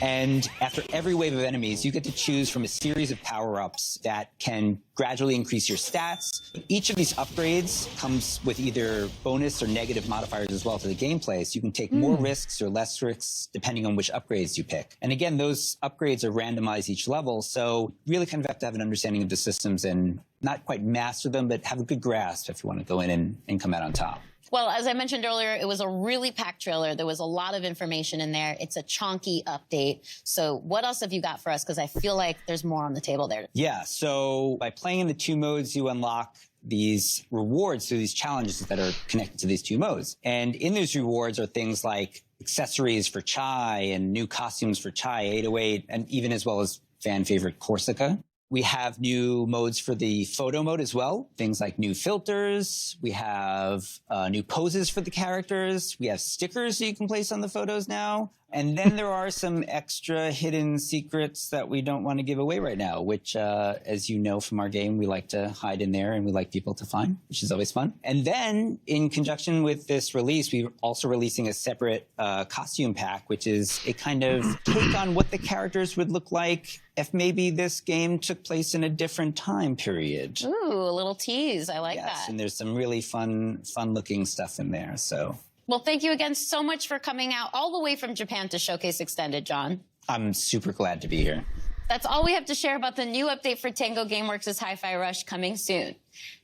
And after every wave of enemies, you get to choose from a series of power-ups that can gradually increase your stats. Each of these upgrades comes with either bonus or negative modifiers as well to the gameplay, so you can take more risks or less risks depending on which upgrades you pick. And again, those upgrades are randomized each level, so you really kind of have to have an understanding of the systems and not quite master them, but have a good grasp if you want to go in and come out on top. Well, as I mentioned earlier, it was a really packed trailer. There was a lot of information in there. It's a chonky update. So what else have you got for us? Because I feel like there's more on the table there. Yeah, so by playing in the 2 modes, you unlock these rewards through these challenges that are connected to these 2 modes. And in those rewards are things like accessories for Chai and new costumes for Chai 808, and even as well as fan favorite Corsica. We have new modes for the photo mode as well. Things like new filters. We have new poses for the characters. We have stickers that you can place on the photos now. And then there are some extra hidden secrets that we don't want to give away right now, which, as you know from our game, we like to hide in there and we like people to find, which is always fun. And then in conjunction with this release, we're also releasing a separate costume pack, which is a kind of take on what the characters would look like if maybe this game took place in a different time period. Ooh, a little tease. I like that. And there's some really fun looking stuff in there. So. Well, thank you again so much for coming out all the way from Japan to Showcase Extended, John. I'm super glad to be here. That's all we have to share about the new update for Tango Gameworks' Hi-Fi Rush coming soon.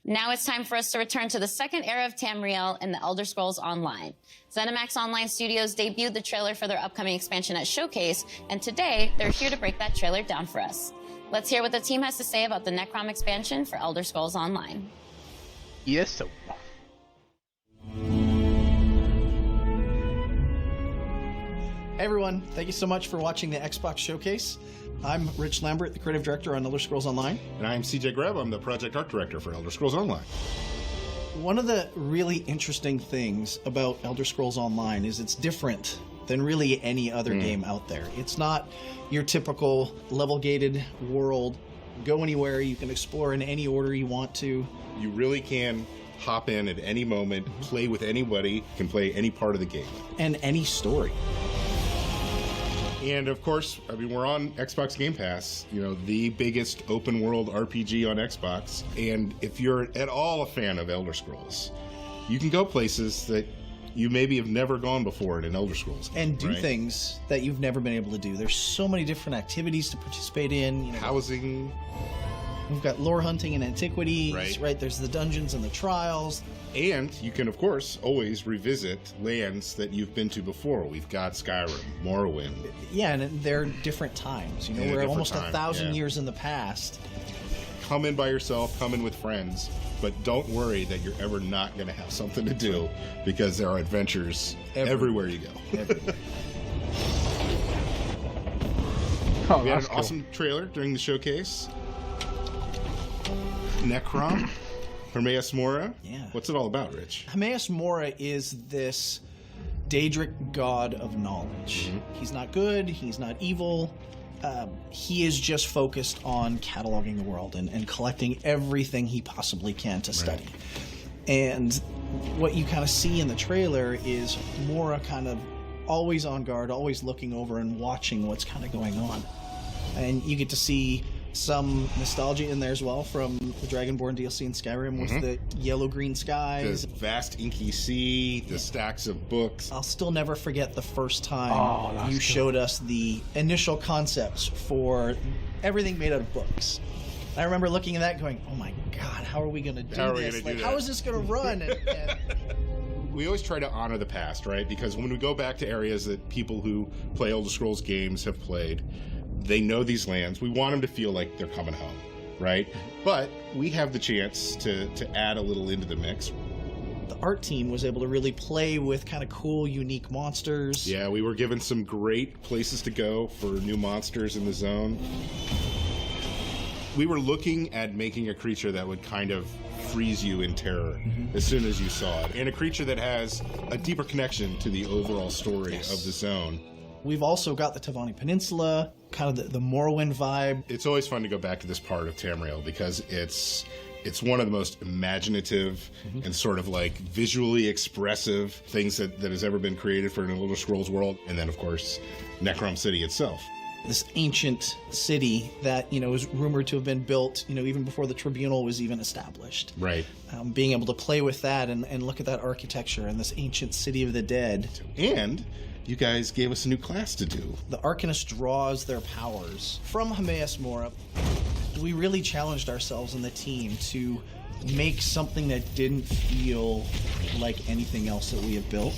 Now it's time for us to return to the second era of Tamriel and the Elder Scrolls Online. ZeniMax Online Studios debuted the trailer for their upcoming expansion at Showcase, and today they're here to break that trailer down for us. Let's hear what the team has to say about the Necrom expansion for Elder Scrolls Online. Yes, sir. Hey everyone, thank you so much for watching the Xbox Showcase. I'm Rich Lambert, the creative director on Elder Scrolls Online. And I'm CJ Greb, I'm the project art director for Elder Scrolls Online. One of the really interesting things about Elder Scrolls Online is it's different than really any other game out there. It's not your typical level-gated world. Go anywhere, you can explore in any order you want to. You really can hop in at any moment, play with anybody, can play any part of the game. And any story. And of course, I mean, we're on Xbox Game Pass, you know, the biggest open world RPG on Xbox. And if you're at all a fan of Elder Scrolls, you can go places that you maybe have never gone before in an Elder Scrolls game. And do things that you've never been able to do. There's so many different activities to participate in. You know, housing. We've got lore hunting and antiquities, right? There's the dungeons and the trials. And you can, of course, always revisit lands that you've been to before. We've got Skyrim, Morrowind. Yeah, and they're different times. You know, we're almost 1,000 years in the past. Come in by yourself, come in with friends, but don't worry that you're ever not going to have something to do, because there are adventures everywhere you go. Everywhere. We had an awesome trailer during the showcase. Necrom, Hermaeus Mora. Yeah. What's it all about, Rich? Hermaeus Mora is this Daedric god of knowledge. He's not good, he's not evil. He is just focused on cataloging the world and collecting everything he possibly can to study. And what you kind of see in the trailer is Mora kind of always on guard, always looking over and watching what's kind of going on. And you get to see some nostalgia in there as well from the Dragonborn DLC in Skyrim with the yellow-green skies. The vast inky sea, the stacks of books. I'll still never forget the first time you showed us the initial concepts for everything made out of books. I remember looking at that going, oh my god, how are we going to do this? Like, how is this going to run? We always try to honor the past, right? Because when we go back to areas that people who play Elder Scrolls games have played, they know these lands. We want them to feel like they're coming home, right? But we have the chance to add a little into the mix. The art team was able to really play with kind of cool, unique monsters. Yeah, we were given some great places to go for new monsters in the zone. We were looking at making a creature that would kind of freeze you in terror as soon as you saw it. And a creature that has a deeper connection to the overall story of the zone. We've also got the Tavani Peninsula, kind of the Morrowind vibe. It's always fun to go back to this part of Tamriel because it's one of the most imaginative and sort of like visually expressive things that has ever been created for an Elder Scrolls world. And then, of course, Necrom City itself. This ancient city that, you know, is rumored to have been built, you know, even before the Tribunal was even established. Right. Being able to play with that and look at that architecture and this ancient city of the dead. And you guys gave us a new class to do. The Arcanist draws their powers from Hermaeus Mora. We really challenged ourselves and the team to make something that didn't feel like anything else that we have built.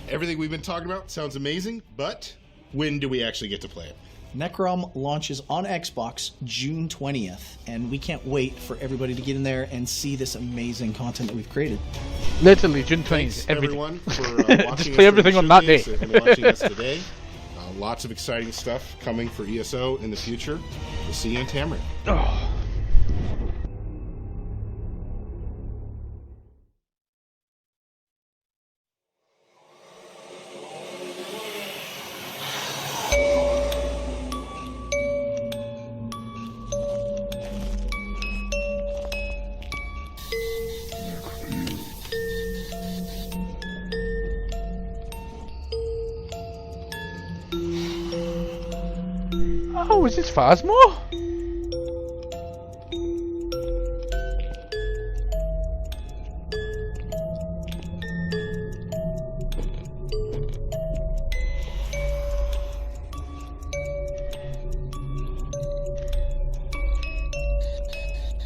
Everything we've been talking about sounds amazing, but when do we actually get to play it? Necrom launches on Xbox June 20th, and we can't wait for everybody to get in there and see this amazing content that we've created. Literally, June 20th. Thanks, everyone, for watching Just play everything on that day. And watching us today. Lots of exciting stuff coming for ESO in the future. We'll see you in Tamriel. Oh, is this Phasma?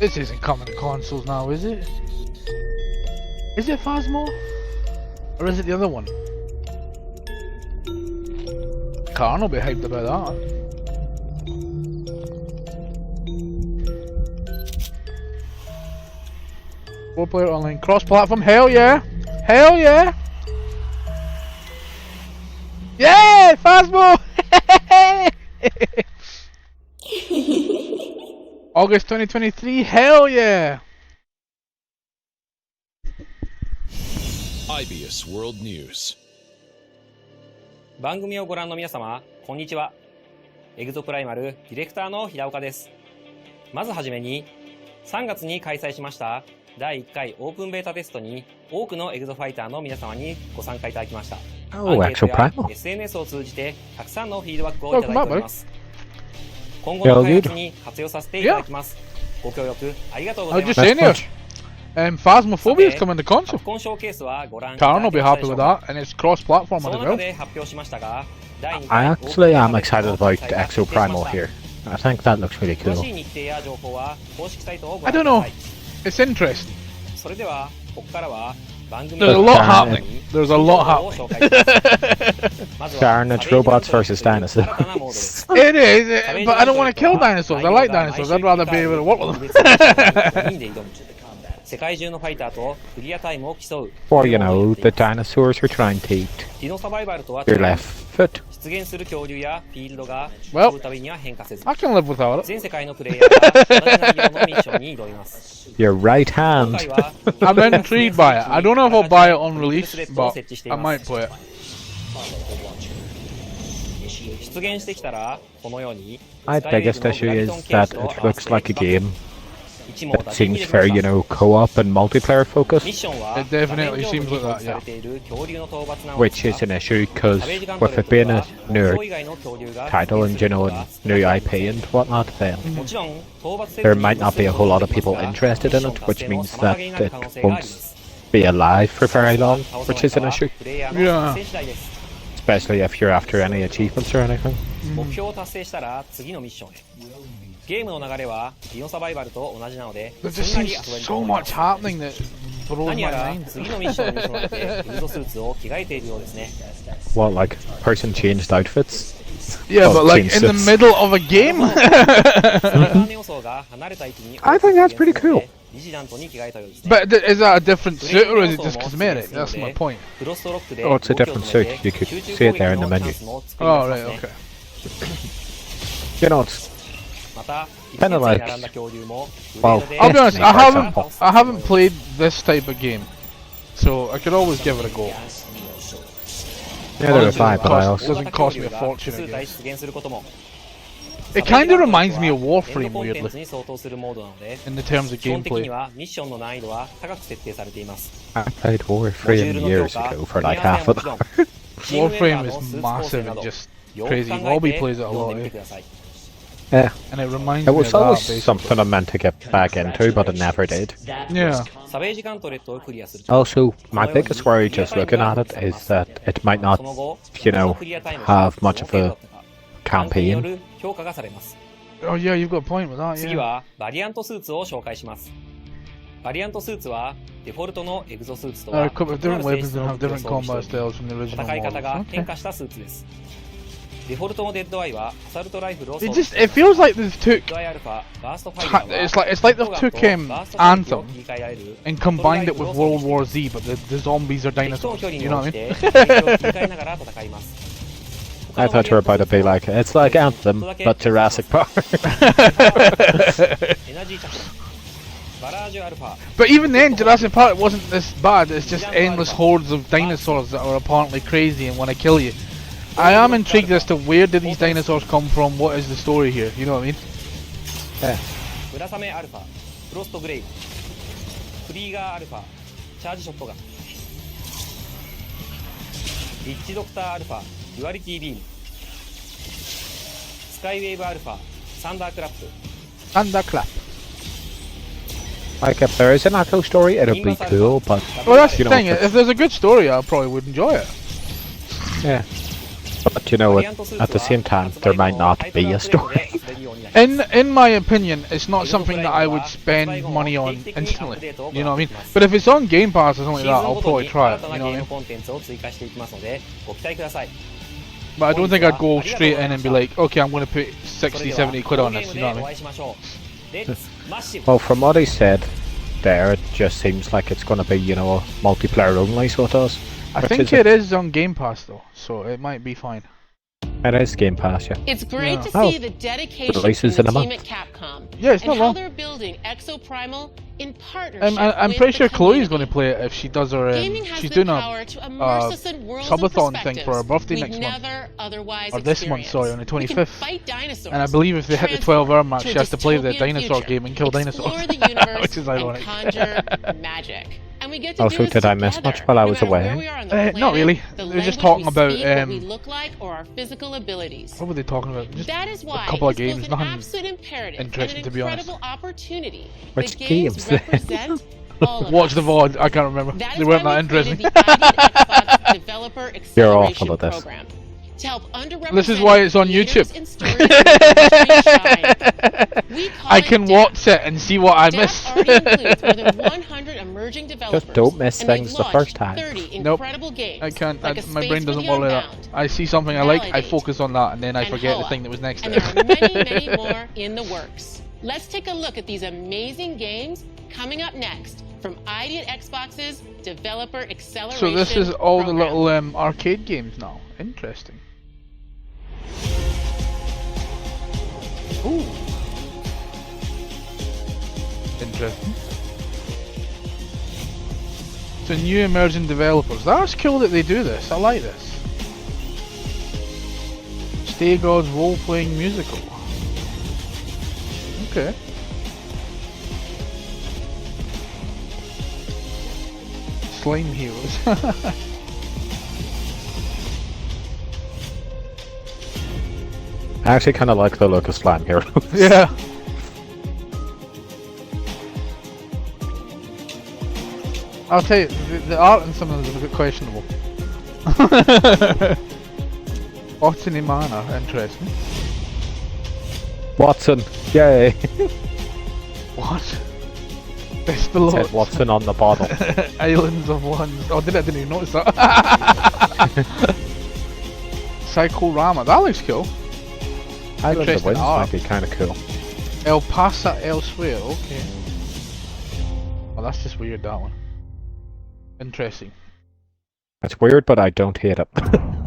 This isn't coming to consoles now, is it? Is it Phasmo? Or is it the other one? Karen will be hyped about that. 4-player online cross-platform. Hell yeah! Hell yeah! Yeah! Phasmo! August 2023. Hell yeah! IBS World News. 番組をご覧の皆様、こんにちは。エグゾプライマルディレクターの平岡です。まずはじめに、3月に開催しました第1回オープンベータテストに多くのエグゾファイターの皆様にご参加いただきました。アンケートや SNS を通じてたくさんのフィードバックをいただいております。今後の開発に活用させていただきます。ご協力ありがとうございます。Phasmophobia is coming to console. 今ショーケースはご覧い Karen will be happy with that, and it's cross-platform as その well. 中で発表しましたが、第2 I 回 actually am excited about Exoprimal here. I think that looks really 詳 cool. しい日程や情報は公式サイトをご I 覧 don't くだ know. さい。 It's interesting. それではここからは番組 There's a lot happening. There's a lot happening. Carnage robots versus dinosaurs. It is, but I don't want to kill dinosaurs. I like dinosaurs. I'd rather be able to work with them. 世界中のファイターとクリアタイムを競う。 Well, you know, the dinosaurs are trying to eat ディノサバイバルとは your left foot. 出現する恐竜やフィールドが Well, 飛ぶたびには変化せず I can live without it. 全世界のプレイヤーが同じ内容のミッションに挑みます。 Your right hand. I'm intrigued by it. I don't know if I'll buy it on release, but I might play it. 出現してきたらこのように My biggest issue is that it looks like a game that seems very, you know, co-op and multiplayer focused. It definitely seems like that, yeah. Which is an issue because with it being a new title and, you know, a new IP and whatnot, then there might not be a whole lot of people interested in it, which means that it won't be alive for very long, which is an issue. Yeah. Especially if you're after any achievements or anything. 目標を達成したら次のミッションへ。ゲームの流れはディノサバイバルと同じなので、 There す just んなり seems 遊べる so と思いま much す。 happening that blows 何 my やら mind. 次のミッションに備えてフードスーツを着替えているようですね。 What, like, person changed outfits? Yeah, Oh, but like changed in the suits. middle of a game. I think that's pretty cool. But is that a different suit or is it just cosmetic? That's my point. Oh, it's a different suit. You could see it there in the menu. Oh, right, okay. You know, it's kind of like, well, I'll be honest, me, I for example. haven't played this type of game, so I could always give it a go. Neither have I, but I It also... doesn't cost me a fortune, I guess. It kind of reminds me of Warframe, weirdly, in the terms of 基本的に gameplay. はミッションの難易度は高く設定されています。 I played Warframe years ago for like half an hour. Warframe is massive and just crazy. Robbie plays it a lot. Yeah. And it reminds It me was of that, always basically. something I meant to get back into, but it never did. Yeah. サベージガントレットをクリアすると Also, my biggest worry just looking at it is that it might not, you know, have much of a によ campaign. る評価がされます。 Oh yeah, you've got a point with that, 次 yeah. はバリアントスーツを紹介します。バリアントスーツはデフォルトのエグゾスーツと There は are a couple of 異なる different 性 weapons 質 that の have 武器を different 装備 combat しており styles from the original 戦い方が models. 変 Okay. 化したスーツです。デフォルトのデッドアイはアサルトライフルを装 It 備 just it feels like they've took デッドアイアルファバーストファイターは it's like they've ロガンと took バースト戦機を Anthem 切り替えられる and combined it with World War Z, but the zombies are 敵との dinosaurs. 距離 You に know 応 what じ I て mean? 兵器を切り替えながら戦います。 I thought you were about to be like, it's like Anthem, but Jurassic Park. エナジーチャクラバラージュアルファ But even then, Jurassic Park wasn't this bad. It's just endless hordes of dinosaurs that are apparently crazy and want to kill you. I am intrigued as to where did these dinosaurs come from. What is the story here? You know what I mean? Yeah. ムラサメアルファフロストグレイブクリーガーアルファチャージショットガンリッチドクターアルファデュアリティビームスカイウェーブアルファサンダークラップ Thunderclap. Like, if there is an actual story, it'll be cool, but, Well, that's you the know, thing. if If there's a good story, I probably would enjoy it. yeah. But you know, at the same time, there might not be a story. In my opinion, it's not something that I would spend money on instantly. You know what I mean? But if it's on Game Pass or something like that, I'll probably try it. You know what I mean? But I don't think I'd go straight in and be like, okay, I'm going to put 60, 70 quid on this. You know what I mean? Well, from what he said there, it just seems like it's going to be, you know, a multiplayer only, so it does. I think it is on Game Pass though, so it might be fine. It is Game Pass, yeah. It's great to see the dedication from releases the in a team month. at Capcom Yeah, it's and not how long. they're building Exoprimal in partnership I'm with pretty the sure Chloe's community. going to play it if she does her. Gaming has She's the doing power to immerse us in worlds and subathon thing for her birthday we've next month. never otherwise Or this month, sorry, on the We can 25th. fight dinosaurs, And I believe if they hit the 12-hour mark, to a she has to play the dystopian dinosaur future, game and kill dinosaurs. explore the universe Which is ironic. and conjure magic. And we get to Also, do this did I miss much while I was away? Not really. They were just talking about. what we look like or our physical abilities. What were they talking about? Just That is why a couple of it's both games, an nothing absolute imperative interesting and to an be honest. incredible opportunity. Which The games games? represent all of Watch us. the VOD. I can't remember. That They is weren't why that we created interesting. the Xbox Developer You're Acceleration awful at this. Program to help underrepresented This is why it's on YouTube. creators and stories in the industry shine. We call I it can DAP. watch it and see what I miss. DAP already includes more than 100 emerging developers. Just don't miss and they've things the launched first time. 30 Nope. incredible games. I can't. Like My A brain Space doesn't for the work like that. Unbound, I see something I like, I Validate, focus on that, and then I and forget the Hoa. thing that was next And to there it. are many, many more in the works. Let's take a look at these amazing games coming up next from ID at Xbox's Developer Acceleration So this is all Program. the little arcade games now. Interesting. Ooh. Interesting. So new emerging developers. That's cool that they do this. I like this. Stay God's role-playing musical. Okay. Slime Heroes. I actually kind of like the look of Slime Heroes. Yeah. I'll tell you, the art in some of them is a bit questionable. Botany Manor, interesting. Watson, yay! What? It's below. Said Watson on the bottle. Islands of Ones. Oh, I didn't even notice that. Psychorama, that looks cool. Islands of Interesting Winds art. might be kind of cool. El Pasa Elsewhere, okay. Oh, that's just weird, that one. Interesting. It's weird, but I don't hate it.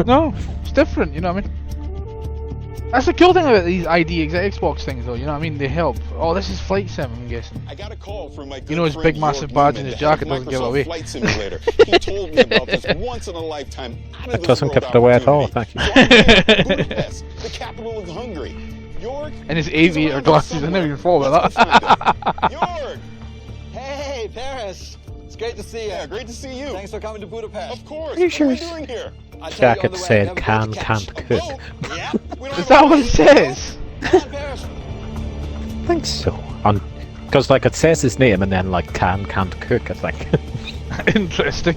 No, it's different, you know what I mean? That's the cool thing about these ID Xbox things, though, you know what I mean? They help. Oh, this is Flight Sim, I'm guessing. I got a call from my You know his good big friend massive York badge in Newman, his the head of jacket doesn't give it Microsoft away. Flight Simulator. He told me about this once in a lifetime out of It this doesn't world give it away at all, opportunity. thank you. So I'm going to Budapest, the capital of Hungary. York, And his he's aviator around glasses, I never even thought about that. York! Hey, Paris! It's great to see you. Yeah, great to see you. Thanks for coming to Budapest. Of course. Are you What sure are we it's- doing here? I tell you on Jacket the way, said never can, boat to catch. can't cook. Yeah? We don't Is have that a what it boat? says? Come on, Paris. I think so. Because like it says his name and then like can, can't cook, I think. Interesting.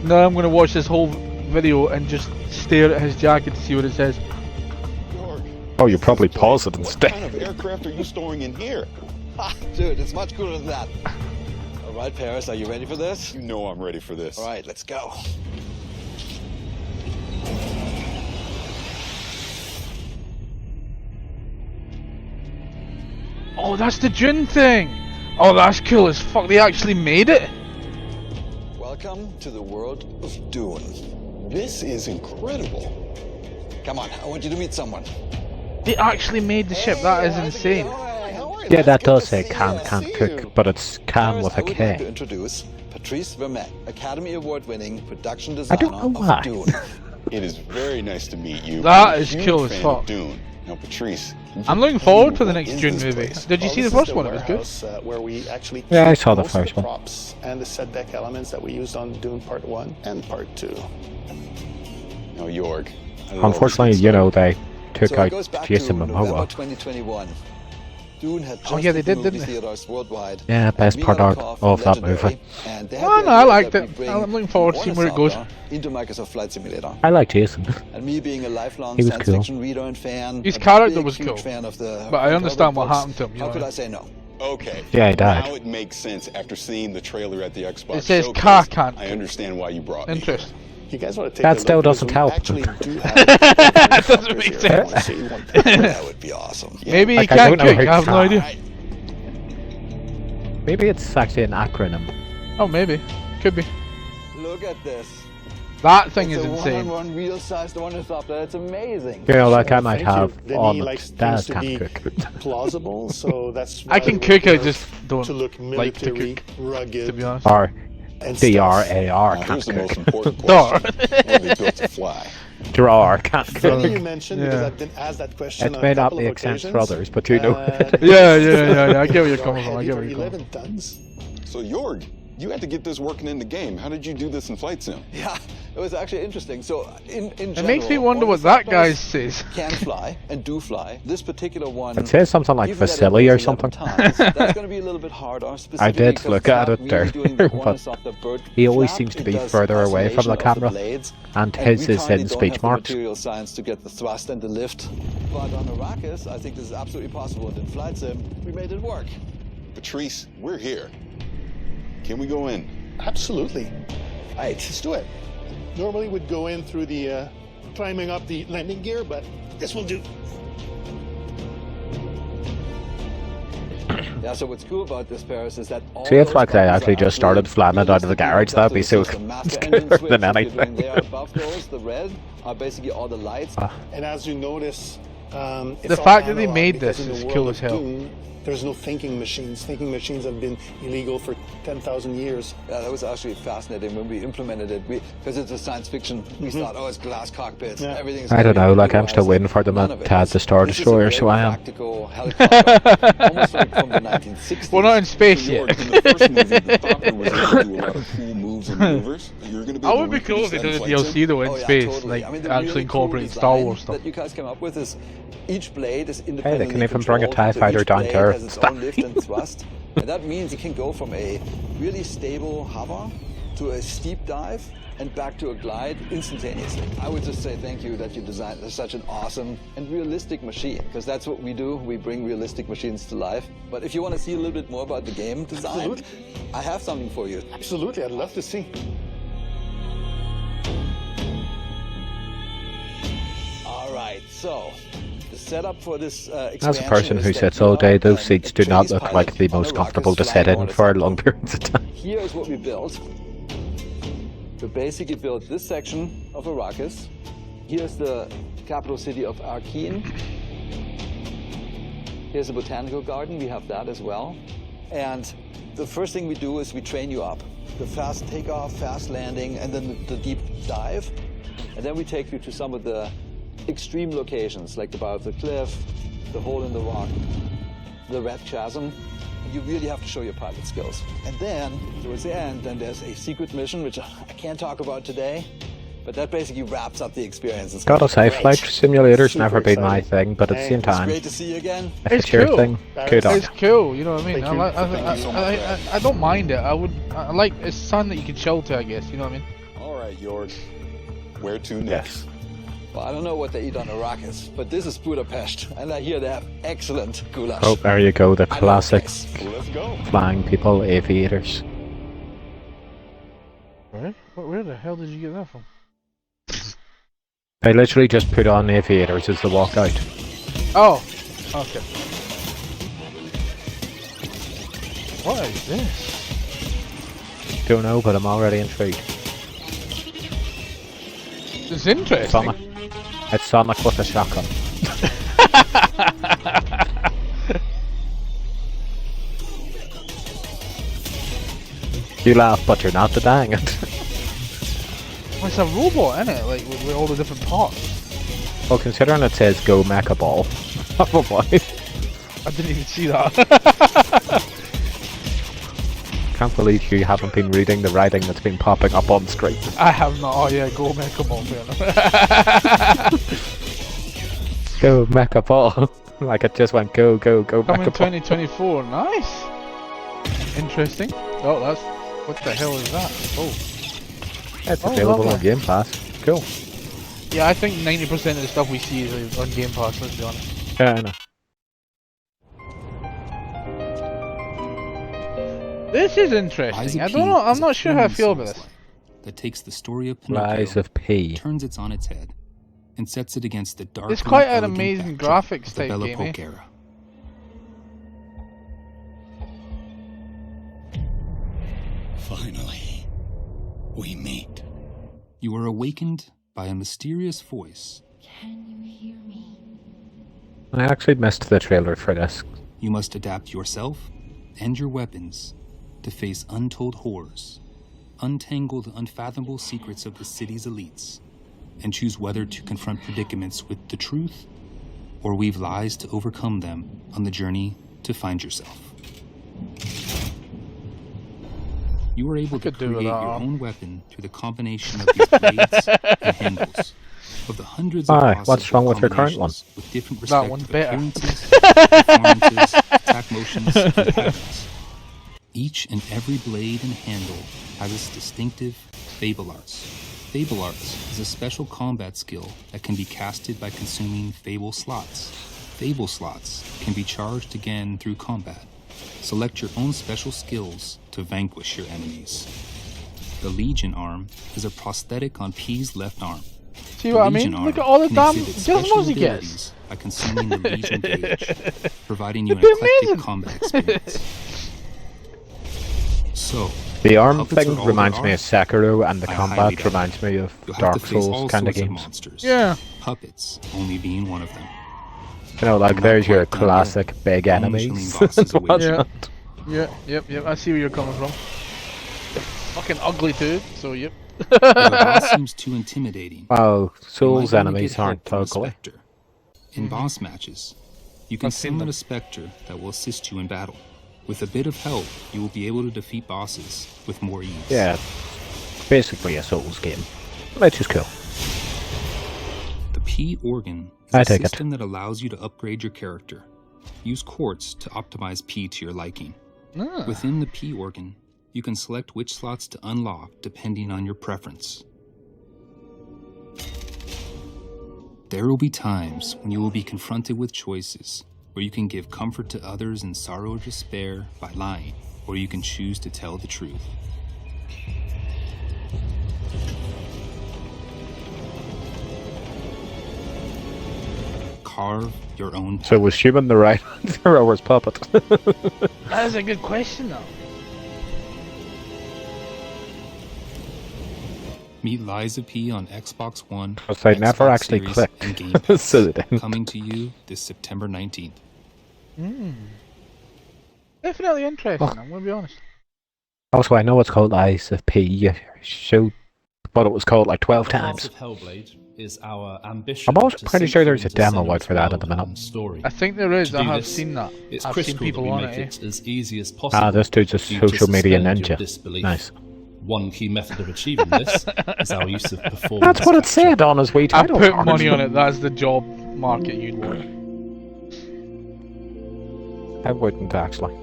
No, I'm gonna watch this whole video and just stare at his jacket to see what it says. York, Oh, you probably pause it what instead. kind of aircraft are you storing in here? Ha, dude, it's much cooler than that. All right, Paris, are you ready for this? You know I'm ready for this. All right, let's go. Oh, that's the Dune thing! Oh, that's cool as fuck, they actually made it! Welcome to the world of Dune. This is incredible. Come on, I want you to meet someone. They actually made the ship, that is insane. Yeah, that does say can, can't cook, but it's can Paris, with I a would like to K. introduce Patrice Vermette, Academy Award-winning production I designer don't know why. of Dune. It is very nice to meet you. That I'm a is huge cool as fan fuck. of Dune. Now, Patrice, I'm looking forward to the next Dune movie. Did you see the first one? It was good. Where we actually Yeah, I keep saw the most of first one. props and the set deck elements that we used on Dune Part 1 and Part 2. Now, York. I love Unfortunately, this you know, they took So it out goes back Jason to November Momoa. 2021. Dune had just Oh yeah, they hit the did, movie didn't they? theaters worldwide. Yeah, best And part Migalkov, of that legendary, movie. and they had Oh the no, I idea liked that it. we bring I'm looking forward to seeing where it goes. Ornithopter into Microsoft Flight Simulator. I like Jason. And me being a lifelong He was science cool. fiction reader and fan, His a character big, was huge cool, fan of the but I understand what books, happened to him. You How know? could I say no? Okay. Yeah, he died. Now it makes sense after seeing the trailer at the Xbox It says showcase. car can't. I understand why you brought me. Interesting. You guys want to take That a still look? doesn't help. Actually do have That doesn't make sense. That would be awesome. Maybe he Like, I can't don't know cook. how I have no car- idea. Maybe it's actually an acronym. Oh, maybe. Could be. Look at this. That thing It's is a insane. one-on-one real-sized ornithopter. It's amazing. You know, like I might Thank you. have Denis on likes Daz things to be can't cook. plausible, so that's I why can we cook, I go just don't to look like to military, cook, rugged, to be honest. Or and D-R-A-R Now, can't here's the most cook. important Dar. question. When they built to fly. Drawer can't Funny you cook. mentioned Yeah. because I've been asked that question It on may a not couple of make sense for occasions. others, but you know. Yeah, I get where you're coming from. I get where you're coming 11 tons. So Jorg, you had to get this working in the game. How did you do this in Flight Sim? Yeah, it was actually interesting. So in It makes me wonder what that guy says. can fly and do fly. This particular one. It says something like even that it Vasily or weighs 11 something. tons, that's going to be a little bit harder. I specifically did because look it's at not it there, really doing the but ornithopter bird he always flap. seems to It be does further away from the oscillation of camera, blades, and we his is currently in don't speech have the marks. material science to get the thrust and the lift. But on Arrakis, I think this is absolutely possible. And in Flight Sim, we made it work. Patrice, we're here. Can we go in? Absolutely. Right, let's do it. Normally we'd go in through the climbing up the landing gear, but this will do. Yeah, so what's cool about this, Paris, is that all See, if those like they buttons actually are just started flying it out of the garage, that'd be so the master cooler engine switch than that you're doing anything. there. Above those, the red, are basically all the lights. And as you notice, it's The all fact that they analog made because this in the is world cool of as hell. Doom, there's no thinking machines. Thinking machines have been illegal for 10,000 years. Yeah, that was actually fascinating when we implemented it. Because it's a science fiction, we thought, oh, it's glass cockpits. Yeah. Everything's I don't know, like I'm still computerized. waiting for them None to of it add is. the Star This is a Destroyer, very so I am. practical helicopter, almost like from the 1960s. We're not in space yet. In the first movie, the Thopter was able to do a lot of cool moves and maneuvers. You're going to be I able would to be cool if they reproduce did that a in Flight Sim? DLC though in Oh, yeah, space, totally. like I mean, the actually really incorporating cool Star design Wars stuff. that you guys came up with is each blade is Hey, independently they can even bring a controlled, TIE so fighter each down blade to Earth. has its own lift and thrust, and that means you can go from a really stable hover to a steep dive and back to a glide instantaneously. I would just say thank you that you designed such an awesome and realistic machine, because that's what we do. We bring realistic machines to life. But if you want to see a little bit more about the game design, Absolutely. I have something for you. Absolutely, I'd love to see. All right, so the setup for this As a person who sits all day, those seats do not look like the most comfortable to sit in for long periods of time. Here's what we built. We basically built this section of Arrakis. Here's the capital city of Arkeen. Here's the botanical garden. We have that as well. And the first thing we do is we train you up. The fast takeoff, fast landing, and then the deep dive. And then we take you to some of the extreme locations, like the bow of the cliff, the hole in the rock, the red chasm. You really have to show your pilot skills. And then, towards the end, then there's a secret mission, which I can't talk about today, but that basically wraps up the experience. It's Gotta say, great. flight simulator's Super never been my exciting. thing, but at the same It's time, great to see you again. if it's your cool. thing, kudos. It's cool, you know what I mean? Thank you. I Thank you so much. I don't mind it. I like it's something that you can chill to, I guess. You know what I mean? All right, Jorg. Where to next? Yes. Well, I don't know what they eat on Arrakis, but this is Budapest, and I hear they have excellent goulash. Oh, there you go, the I know classic this. Well, let's go. flying people, aviators. Where? Where the hell did you get that from? They literally just put on aviators as they walk out. Oh, okay. What is this? Don't know, but I'm already intrigued. It's interesting. Sonic. It's Sonic with a shotgun. You laugh, but you're not denying it. Well, it's a robot, isn't it? Like with all the different parts. Well, considering it says go mecha ball, probably. I didn't even see that. Can't believe you haven't been reading the writing that's been popping up on screen. I have not. Oh yeah, go Mecha Ball. Go mecha ball. Like it just went go, go, go back Coming up. 2024. Nice. Interesting. Oh, that's what the hell is that? Oh, It's available lovely. on Game Pass. Cool. Yeah, I think 90% of the stuff we see is on Game Pass. Let's be honest. Yeah, I know. This is interesting. I don't know. I'm not sure how I feel about this. That takes the story of Lies Pinocchio, of P. turns it on its head, and sets it against the dark. It's quite an amazing graphics type Belle game. Époque era. Finally, we meet. You are awakened by a mysterious voice. Can you hear me? I actually missed the trailer for this. You must adapt yourself and your weapons to face untold horrors, untangle the unfathomable secrets of the city's elites, and choose whether to confront predicaments with the truth or weave lies to overcome them on the journey to find yourself. You are able to create your own weapon through the combination of these blades and handles. Of the hundreds of possible what's wrong with your current one? combinations with different That one's respective better. appearances, performances, attack motions, and patterns. Each and every blade and handle has its distinctive Fable Arts. Fable Arts is a special combat skill that can be casted by consuming Fable slots. Fable slots can be charged again through combat. Select your own special skills to vanquish your enemies. The Legion arm is a prosthetic on P's left arm. See what I mean? Look at all the damn special gizmos he gets. abilities by consuming the Legion gauge, providing you an It'd be eclectic amazing. combat experience. So, The arm puppets thing are all reminds there me are. of Sekiro, and the I highly combat doubt reminds me of You'll have Dark to face Souls all kind of sorts games. monsters. Yeah. Puppets only being one of them. You know, like You're not there's your quite done classic big All enemies. Michelin bosses await you. Yeah. Yep. I see where you're coming from. Fucking ugly too. So yep. If the boss seems too intimidating, Wow, you Souls might wanna enemies get help aren't from a ugly. specter. In boss matches, you can I've seen summon them. a specter that will assist you in battle. With a bit of help, you will be able to defeat bosses with more ease. Yeah, basically a Souls game, which is cool. The P organ is I a take it. system that allows you to upgrade your character. Use quartz to optimize P to your liking. Ah. Within the P organ, you can select which slots to unlock depending on your preference. There will be times when you will be confronted with choices where you can give comfort to others in sorrow or despair by lying, or you can choose to tell the truth. Carve your own path. So was Human the right answer or was Puppet? That is a good question though. Meet Liza P on Xbox One. Because I never Xbox actually Series, clicked. and Game Pass. So they didn't. Coming to you this September 19th. Definitely interesting. I'm gonna be honest. Also, I know it's called Eyes of P. You showed what it was called like 12 Hearts times. of Hellblade is our ambition. I'm also to pretty sink sure you there's a into demo Senua's out for that at the world minute. and story. I think there is. To I do have this, seen that. It's I've seen critical people that we on make it. it as easy as possible. Ah, this dude's a for you to social media suspend your ninja. disbelief. Nice. One key method of achieving this is our use of performance. That's what it said on his wee I title put card. money on it. That's the job market you'd want. I wouldn't actually.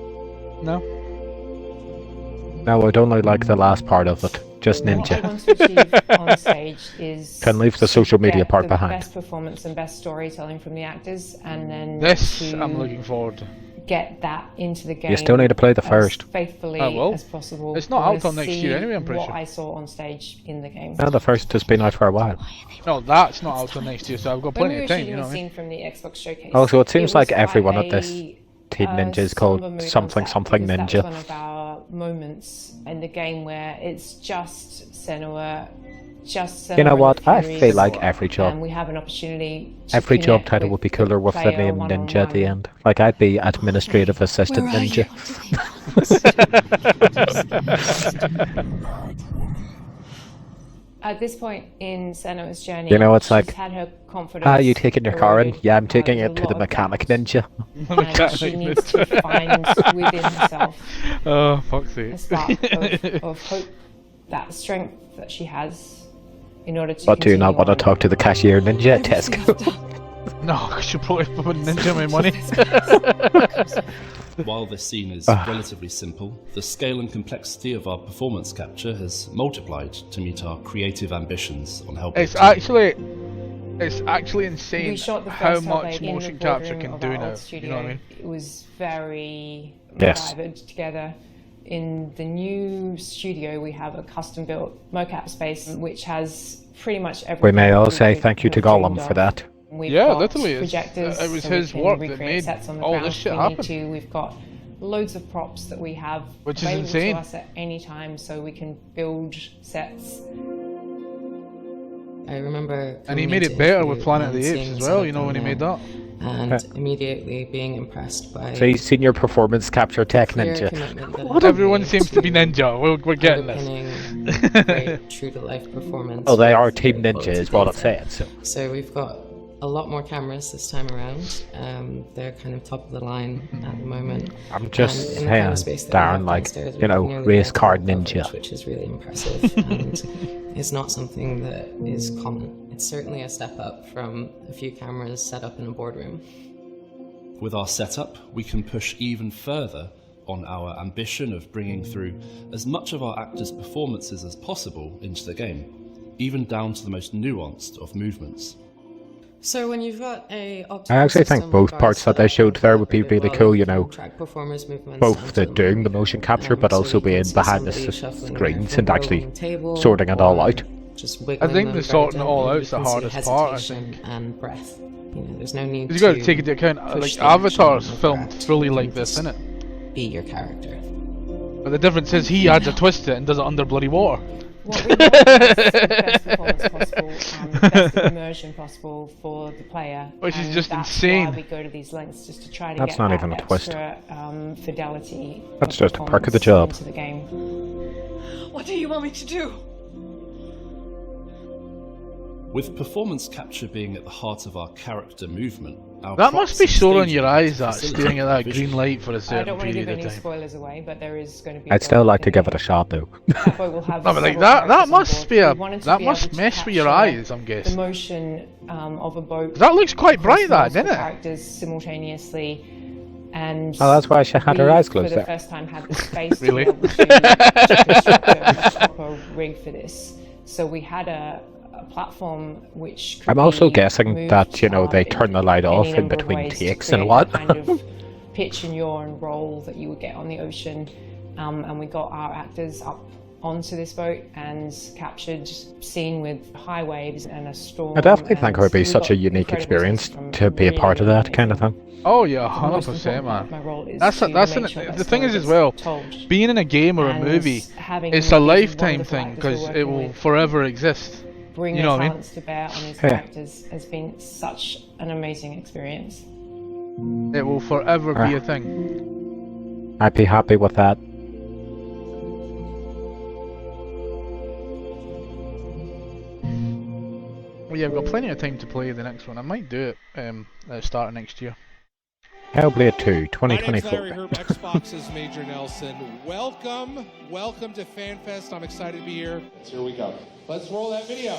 No. No, I'd only like the last part of it. Just What I ninja. want to achieve on stage is Can leave the social media get part the behind. best performance and best storytelling from the actors, and then This to I'm looking forward to. get that into the game. You still need to play the as first. faithfully I will. as possible. It's not I wanna out till next see year anyway, I'm pretty what sure. I saw on stage in the game. No, the first has been out for a while. No, that's not out till next year, so I've got When plenty we were of time. shooting You know the what I mean? scene from the Xbox showcase. Also, it seems was like quite everyone at this a, Teen Ninja is somber called mood on something set, something because ninja. That's one of our moments in the game where it's just Senua, just Senua You know and what? the I Furies, feel like every and job, we have an opportunity to every job connect title would be cooler with the player name Ninja at the one-on-one. end. Like I'd be Administrative Assistant Where are Ninja. At this point in Senua's journey, You know, it's she's like, had her confidence. Ah, you taking your car in? eroded. Yeah, I'm taking There's it a to lot the of mechanic doubt. ninja. And she needs to find within herself Oh, fuck's sake. a spark of hope, that strength that she has in order to But do you not want to continue talk to the cashier ninja at Tesco? No, because you probably put ninja my money. While this scene is relatively simple, the scale and complexity of our performance capture has multiplied to meet our creative ambitions on helping. It's actually insane We shot the how first much in the motion capture boardroom can of do our now. old studio. You know what I mean? It was very Yes. private together. In the new studio, we have a custom-built mocap space, which has pretty much everything. We may all we say could thank you to have dreamed Gollum for of. that. We've Yeah, got literally, projectors, it was so we his can work that recreate made sets on the all ground this if shit we happen. need to. We've got loads of props that we have Which is available insane. to us at any time, so we can build sets. I remember. And he coming made into it better interview with Planet of and the Apes seeing as the well, setup you know, when he down made there, that. And immediately being impressed by. So he's senior performance capture tech clear ninja. commitment that What had Everyone made seems to be ninja. We're getting underpinning this. great true-to-life performance. Oh, they are with Team great Ninja, quality is what I'm data. saying. So we've got a lot more cameras this time around. They're kind of top of the line at the moment. I'm just And in the kind of saying, space that we have Darren, like, downstairs, you we've know, nearly race got car full coverage, ninja. which is really impressive, and it's not something that is common. It's certainly a step up from a few cameras set up in a boardroom. With our setup, we can push even further on our ambition of bringing through as much of our actors' performances as possible into the game, even down to the most nuanced of movements. So when you've got a I actually think both parts that they showed there would be really cool, you know, track performers movements both the doing the motion capture, but also being behind the screens and actually sorting it all out. Just I wiggling think them the very sorting it all gently, out is the you can see hardest part, I hesitation think. and breath. You know, there's no need You got to to take into account, push like, the action Avatar's with filmed breath. fully You like can this, just innit? Be your character. But the difference is he adds a twist to it and does it under bloody water. What we want is the best performance possible and the best immersion possible for the player. Which is and just that's insane. Why we go to these lengths, just to try to That's get not that even a twist. extra fidelity. That's of just a perk of the performance job. into the game. What do you want me to do? With performance capture being at the heart of our character movement, our That props must be and sore on staging your eyes, that, facilitate staring at that visual. green light for a I certain don't want to give period any of time. spoilers away, but there is going to be. I'd still like to give it a shot though. That boat will have No, but like several that characters on must board. be a We wanted to that be must able to mess with your capture eyes, I'm the guessing. motion of a boat. That looks quite across bright, that, multiple didn't it? characters simultaneously, and Oh, that's why she had her we, eyes closed for the there. first time, had the space Really? to be able to construct a proper rig for this. So we had a platform which could I'm also be guessing moved, that, you know, they turn the light any off in number of between ways to takes create and what. that kind of pitch and yaw and roll that you would get on the ocean. And we got our actors up onto this boat and captured scene with high waves and a storm. I definitely think it would be and such a we got unique incredible experience response from to be a really, part of really that kind of thing. Oh yeah, The most 100%, important part of man. my role is That's to that's make sure that the thing story is as gets well. told. Being in a game or a And movie, having it's these a lifetime wonderful thing actors because we're it working will with forever exist. Bring You their know what I mean? talents to bear on these Yeah. characters has been such an amazing experience. It will forever be a thing. I'd be happy with that. Well, yeah, I've got plenty of time to play the next one. I might do it at the start of next year. Hellblade 2, My name's 2024. Larry Herb, Xbox's Major Nelson. Welcome to FanFest. I'm excited to be here. Here we go. Let's roll that video.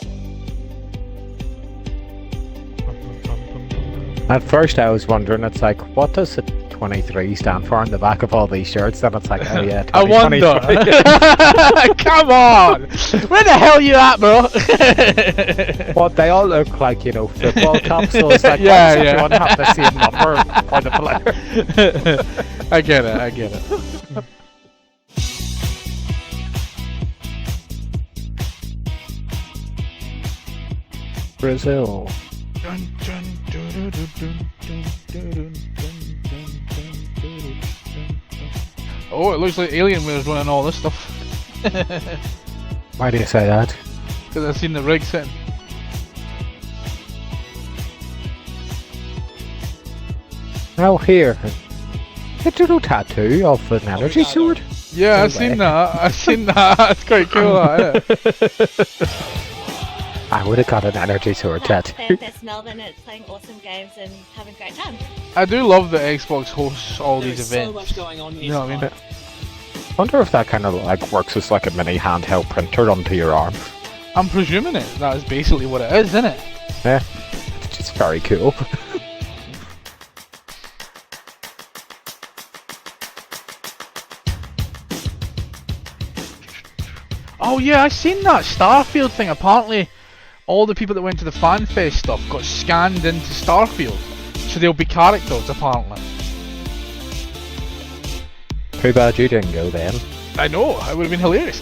At first I was wondering, it's like, what does the 23 stand for on the back of all these shirts? Then it's like, oh yeah, I wonder. 2023. Come on! Where the hell you at, bro? What, they all look like, you know, football tops, so it's like, Yeah, why does yeah. everyone have the same number for the player? I get it, I get it. Brazil. Oh, it looks like Alienware's running all this stuff. Why do you say that? Because I've seen the rig setting. Now here, a little tattoo of an energy sword. Yeah, No I've seen way. that. I've seen that. It's quite cool, that, isn't it? I would have got an energy sword tattoo. FanFest Melbourne. It's playing awesome games and having a great time. I do love that Xbox hosts all There these is so events. much going on You know what I mean? I wonder if that kind of like works as like a mini handheld printer onto your arm. I'm presuming that is basically what it is, isn't it? Yeah. It's It's very cool. Oh yeah, I seen that Starfield thing. Apparently, all the people that went to the FanFest stuff got scanned into Starfield, so they'll be characters apparently. Too bad you didn't go then. I know, it would have been hilarious.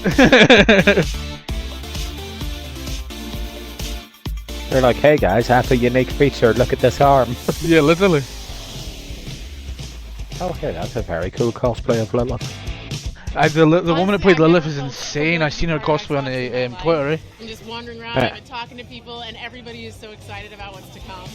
They're like, hey guys, I have a unique feature, look at this arm. Yeah, literally. Oh, hey, that's a very cool cosplay of Lilith. The woman that played Lilith is insane. I seen her cosplay on the Twitter. Eh? I'm just wandering around and talking to people, and everybody is so excited about what's to come.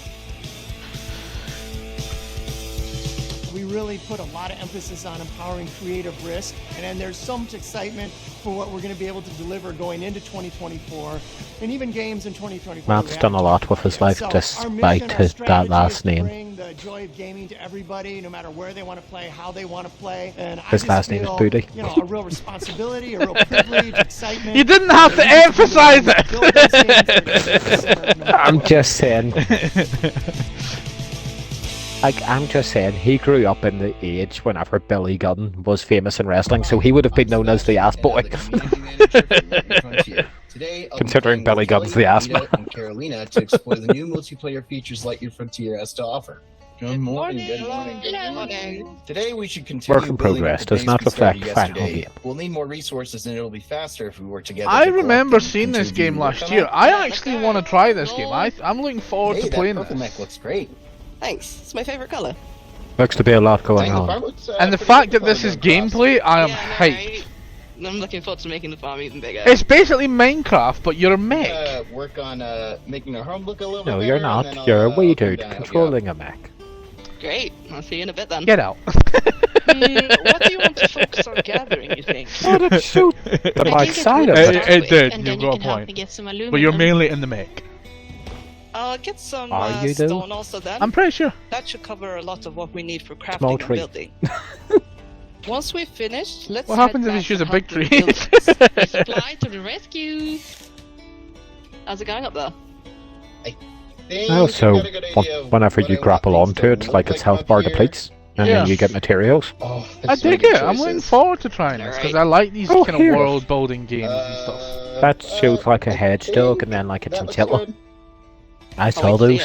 We really put a lot of emphasis on empowering creative risk, and then there's so much excitement for what we're going to be able to deliver going into 2024, and even games in 2024. Matt's done a lot with his life despite that last name. Bring the joy of gaming to everybody, no matter where they want to play, how they want to play, and his last name is Booty. You know, a real responsibility, a real privilege, excitement. You didn't have to emphasize it. I'm just saying. I'm just saying, he grew up in the age whenever Billy Gunn was famous in wrestling, so he would have been known as the ass boy. Considering Billy Gunn's the ass man. And Carolina to explore the new multiplayer features Lightyear Frontier has to offer. Good morning, good morning, good morning. Today we should continue. Work in progress does not reflect final game. We'll need more resources and it'll be faster if we work together. I remember seeing this game last year. I actually want to try this game. I'm looking forward to playing this. Mech looks great. Thanks, it's my favorite color. Looks to be a lot going on. And the fact that this is gameplay, I am hyped. I'm looking forward to making the farm even bigger. It's basically Minecraft, but you're a mech. Work on making our home look a little No, bit you're better, not. You're a wee dude controlling a mech. Great, I'll see you in a bit then. Get out. What do you want to focus on gathering, you think? Oh, that's so the right side of it. It did, you've got a point. But you're mainly in the mech. I'll get some you stone also then. I'm pretty sure. That should cover a lot of what we need for crafting Small and tree. building. Once we've finished, let's What happens if you choose a big tree? Fly to the rescue. How's it going up there? Also, whenever you grapple onto it, like its health bar depletes, and then you get materials. I dig it. I'm looking forward to trying this because I like these kind of world building games and stuff. That shows like a hedgehog and then like a chinchilla. I saw those.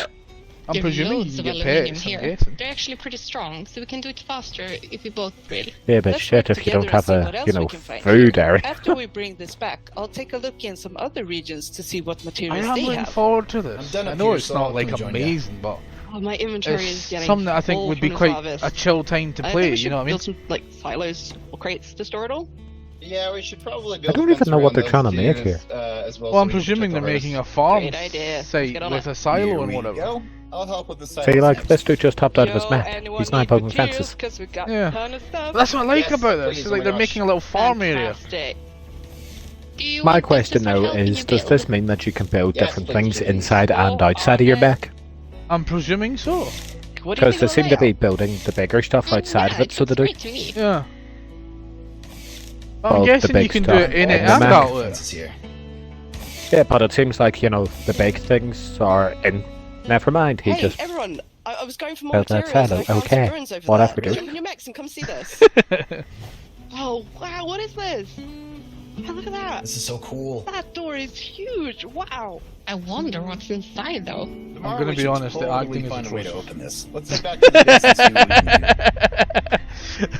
I'm presuming you can get pets, I'm guessing. They're actually pretty strong, so we can do it faster if we both drill. Yeah, but shit if you don't have a, you know, food area. After we bring this back, I'll take a look in some other regions to see what I materials am they looking have. forward to this. I'm done I up know here, it's so not I'll like come join amazing, but Oh, my inventory is it's getting something that I think full would be from this quite harvest. a chill time to I think play, we should you know what I mean? build some, like, silos or crates to store it all. Yeah, we should probably I don't even know what they're trying to make here. Well, I'm presuming they're making a farm Great idea. site Let's get on with it. a silo Here and we whatever. go. I'll help with the site. See, like, this dude just hopped out of his mech. Anyone He's now need building materials? fences. 'Cause we've got Yeah. a ton of stuff. That's what I like Yes, about this. please, It's oh like my they're gosh. making a little farm area. Fantastic. My question now is, does this mean that you can build different things inside and outside of your mech? I'm presuming so. What do you Because think they of seem the to be layout? building the bigger stuff outside of it, so they do. Yeah. I'm Well, the guessing you big can do stuff it in it in the and mech. out it. Yeah, but it seems like, you know, the big things are in. Never mind, he Hey, just everyone! I was going for more built that materials. and I silo. found some Okay, ruins over whatever, there. dude. Jump in your mechs and come see this. Oh wow! What is this? Oh, look at that! This is so cool. That door is huge. Wow! I wonder what's inside though. I'm gonna be honest, the acting is find a way to atrocious. open this. Let's head back to the base and see what we can do.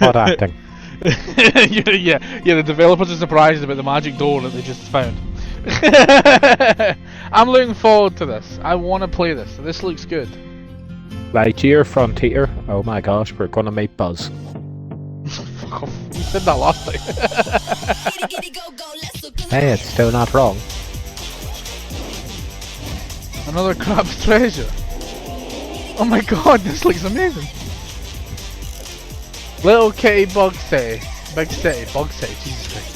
what acting? yeah, the developers are surprised about the magic door that they just found. I'm looking forward to this. I want to play this. This looks good. Lightyear Frontier. Oh my gosh, we're gonna meet Buzz. Fuck off. You said that last time. Hey, it's still not wrong. Another crab's treasure. Oh my god, this looks amazing. Little kitty bug city. Big city, bug city, Jesus Christ.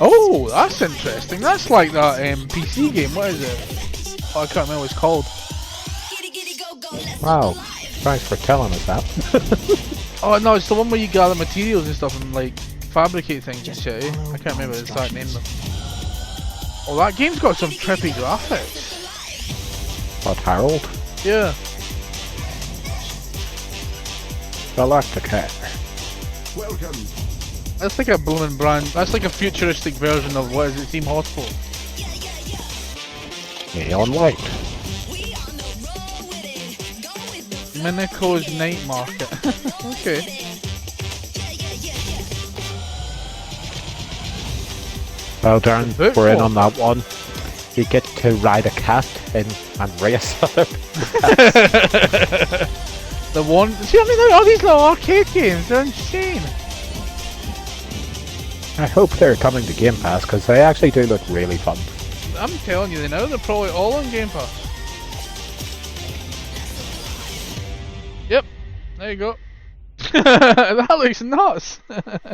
Oh, that's interesting. That's like that PC game. What is it? Oh, I can't remember what it's called. Wow, thanks for telling us that. Oh no, it's the one where you gather materials and stuff and like fabricate things and shit. Eh? I can't remember the exact name though. Oh, that game's got some trippy graphics. What, Harold? Yeah. I like the cat. Welcome. That's like a blooming brand. That's like a futuristic version of what is it? Team Hospital. Neon White. Minico's Night Market. Okay. Well, Darren, we're in on that one. You get to ride a cat and race other The one. See, I mean, all these little arcade games, they're insane. I hope they're coming to Game Pass because they actually do look really fun. I'm telling you, they know they're probably all on Game Pass. Yep, there you go. That looks nuts.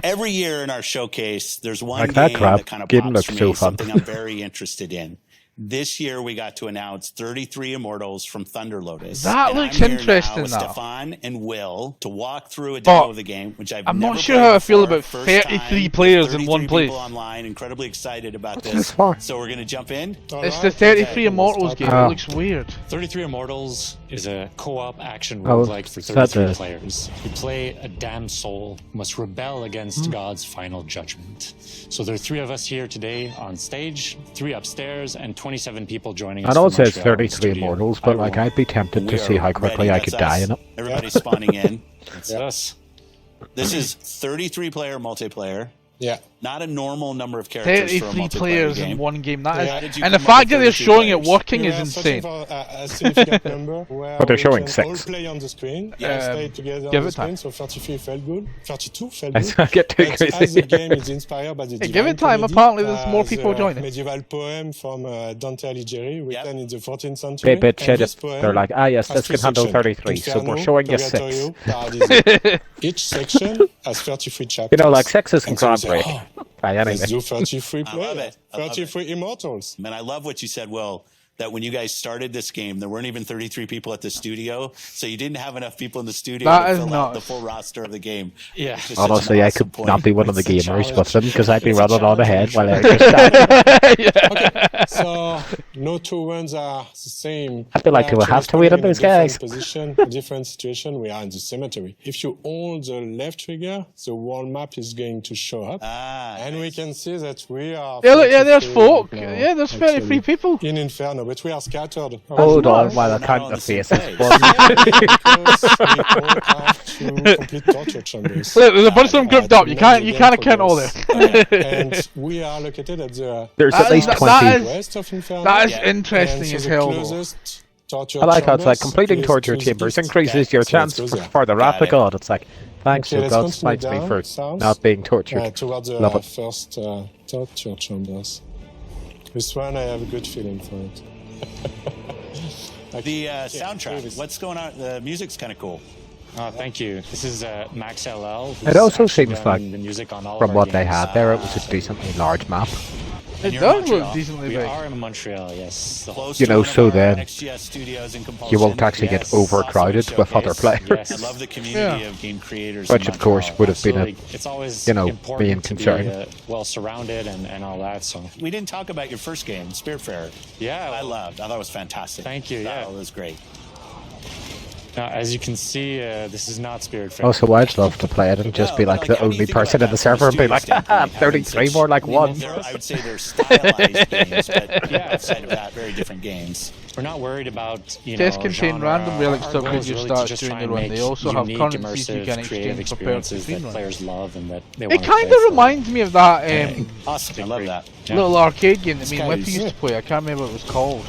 Every year in our showcase, there's one Like that game crap. that kind of Game pops looks for me, so fun. something I'm very interested in. This year we got to announce 33 Immortals from Thunder Lotus. That And looks I'm here interesting now with now. Stefan and Will to walk through a demo of the game, which I'm never not sure played how I feel before. about First 33 time, players in 33 one place. people online, incredibly excited about What's this. this for? So we're gonna jump in. It's the 33 Immortals game. It looks weird. 33 Immortals is a co-op action Oh, roguelike for is that 33 the- players. You play a damned soul who must rebel against God's final judgment. So there are 3 of us here today on stage, 3 upstairs, and 27 people joining us. I know it from says Montreal 33 studio. Immortals, but like I'd be tempted to see how quickly I could die in it. Everybody's spawning in. That's us. This is 33 player multiplayer. Yeah. Not a normal number of characters for a 33 multiplayer players game. in one game. That How is, did you and the come up fact with that they're 33 showing it players? working is insane. A significant number where But they're we showing can 6. all play on the screen, Yeah. stay together Give on the it time. screen, so 33 felt good, 32 felt Let's good. not get too But crazy. as the game is inspired by the Hey, give Divine it time, Comedy, apparently there's more people the joining. medieval poem from Dante Alighieri, written in the 14th century. They bitch And it. this poem They're like, ah yes, has this 3 can handle sections, 33, so we're Inferno, showing you 6. Purgatorio, Paradiso. Each section has 33 chapters. You know, like 6 isn't And so you say, groundbreaking. By any let's do means. 33 I love players, it. I love 33 Immortals. Man, I love what you said, Will, that when you guys started this game, there weren't even 33 people at the studio, so you didn't have enough people in the studio That to is fill out the nuts. full roster of the game. Yeah. Which is such an Honestly, I awesome could point. not be one of the It's a gamers challenge. with them because I'd be It's a running on challenge. ahead while they're just Okay, so no 2 runs are the same. I feel like We're we'll have actually to wait on spawning in a those guys. different position, a different situation. We are in the cemetery. If you hold the left trigger, the world map is going to show up, and we can see that we are. Yeah, look, yeah, there's 33 folk. right now, Yeah, there's 33 actually, people. in Inferno, but we are scattered. Hold on nice. while I Not count on the the same faces. page. Because we all have 2 complete torture chambers. Look, there's a bunch of them grouped up. You can't count all there. And we are located at the There's at least 20. west of Inferno. That is And interesting so as the hell. Though. closest torture I like how it's like chambers completing is torture to the chambers east. increases your So let's chance go there. for the wrath Got of it. God. It's like, thanks Okay, to let's God continue smites me down, for south. not being tortured. Towards Love the it. first torture chambers. This one, I have a good feeling for it. The soundtrack, what's going on? The music's kind of cool. Oh, thank you. This is Max LL. It also seems done like, the music on all of from our what they games. had there, it was a decently large map. It you're in does look Montreal. decently We big. are in Montreal, yes. Close You to know, one of so our then XGS studios in you Compulsion. won't actually Yes. get overcrowded Awesome with other showcase. players. I love the community Yeah. of game creators. Which, in of course, Montreal. would have been a, Absolutely. It's always you know, important being to concerned. be well surrounded and all that. So We didn't talk about your first game, Spiritfarer. yeah, I loved. I thought it was fantastic. Thank you, yeah. It was great. Now, as you can see, this is not Spiritfarer. Also, I'd love to play it and just be like the only person in the server and be like, haha, 33 more like one. I would say they're stylized games, but yeah, outside of that, very different games. We're not worried about, you Tests know, contain genre. random relic Our stuff goal when is you really start to just doing try your and run. They make also have unique, currencies you immersive, can creative exchange compared to experiences that screen run. players love and that they It want to kind play of for. reminds me of that Awesome. I love that. little arcade game that me and This Whippy guy's- used to play. I can't remember what it was called.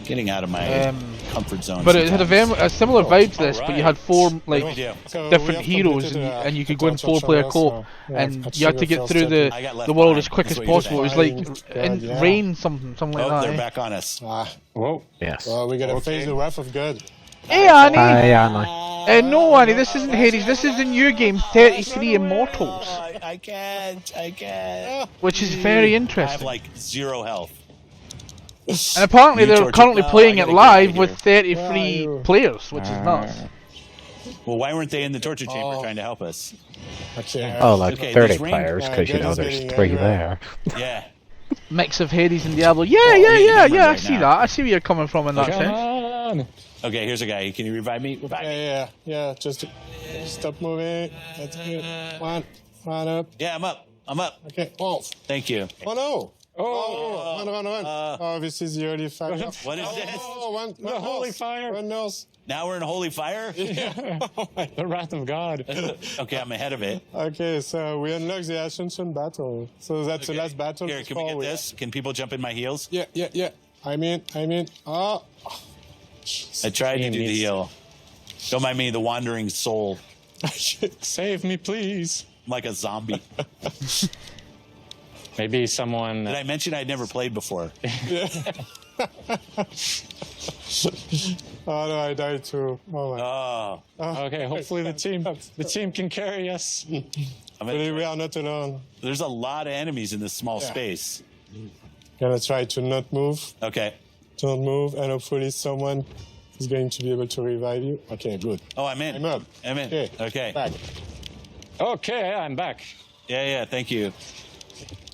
Getting out of my comfort zone. But it had sometimes. a similar vibe to this, but you had four like What do we do? So we different have heroes, completed, and you could go in torture 4-player chambers, co-op, so, and I've you had to achieved get the through first I got left the world behind, as quick is as what you're possible. It was like saying. in Yeah. rain, something Oh, like they're that. back on us. Whoa. Yes. Well, we're gonna face the wrath of God. Hey Annie! Hi, Anna. No Annie, this isn't Hades, this is the new game, 33 Immortals. I can't. Which is very I have interesting. like 0 health. And apparently You they're tortured- currently Oh, I playing it gotta get live out with of 33 players, which is nuts. Well, why weren't they in the torture chamber trying to help us? Okay. Oh, like Okay, 30 these ring- players, because you know there's 3 there. Yeah. mix of Hades and Diablo. Yeah. I see that. I see where you're coming from in that sense. On. Okay, here's a guy. Can you revive me? Yeah. Just stop moving. That's good. One up. Yeah, I'm up. Okay. Oh. Thank you. Oh no. One. This is the holy fire. What is this? One holy fire. One nose. Now we're in holy fire? Yeah. The wrath of God. Okay, I'm ahead of it. Okay, so we unlock the Ascension battle. So that's the last battle. Here, can we get this? Can people jump in my heels? Yeah. I'm in. Oh. I tried to do the heal. Don't mind me, the wandering soul. Save me, please. I'm like a zombie. Maybe someone... Did I mention I'd never played before? Oh no, I died too. Oh my. Okay, hopefully the team can carry us. We are not alone. There's a lot of enemies in this small space. Gonna try to not move. Okay. Don't move, and hopefully someone is going to be able to revive you. Okay, good. Oh, I'm in. I'm up. I'm in. Okay. Back. Okay, I'm back. Yeah, thank you.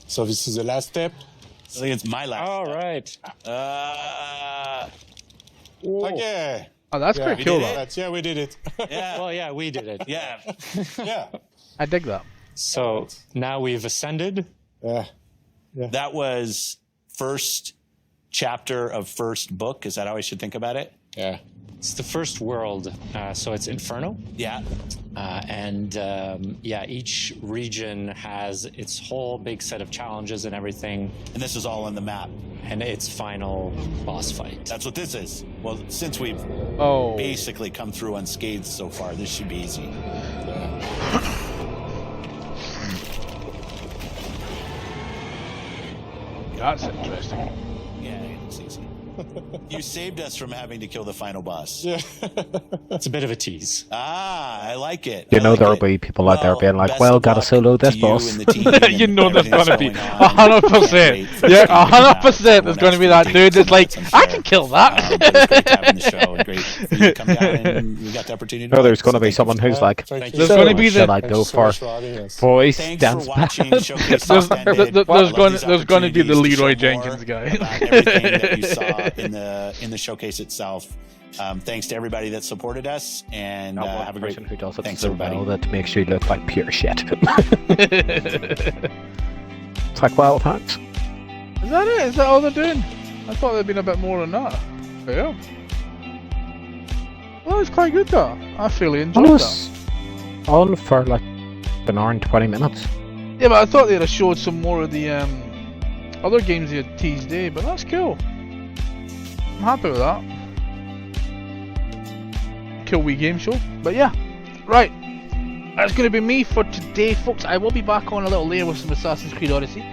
So this is the last step. I think it's my last. All right. Okay. Oh, that's pretty cool. Yeah, we did it. Yeah. Well, yeah, we did it. Yeah. Yeah. I dig that. So now we've ascended. Yeah. That was first chapter of first book. Is that how I should think about it? Yeah. It's the first world, so it's Inferno. Yeah. Each region has its whole big set of challenges and everything. And this is all on the map. And its final boss fight. That's what this is. Well, since we've basically come through unscathed so far, this should be easy. That's interesting. Yeah, it's easy. You saved us from having to kill the final boss. Yeah. It's a bit of a tease. I like it. You know there'll be people out there being like, well, gotta solo this boss. You know there's gonna be 100%. Yeah, 100%. There's gonna be that dude that's like, I can kill that. Great having the show and great for you to come down and we got the opportunity. No, there's gonna be someone who's like, there's gonna be should I go for voice dance? There's gonna be the Leroy Jenkins guy. Everything that you saw in the showcase itself. Thanks to everybody that supported us, and have a great. Who does it thanks so everybody. well that makes you look like pure shit. It's like, well, thanks. Is that it? Is that all they're doing? I thought there'd been a bit more than that. Yeah. Well, it's quite good though. I really enjoyed that. On for like an hour and 20 minutes. Yeah, but I thought they'd have showed some more of the other games they had teased, but that's cool. I'm happy with that. Cool wee game show. But yeah, right. That's going to be me for today, folks. I will be back on a little later with some Assassin's Creed Odyssey.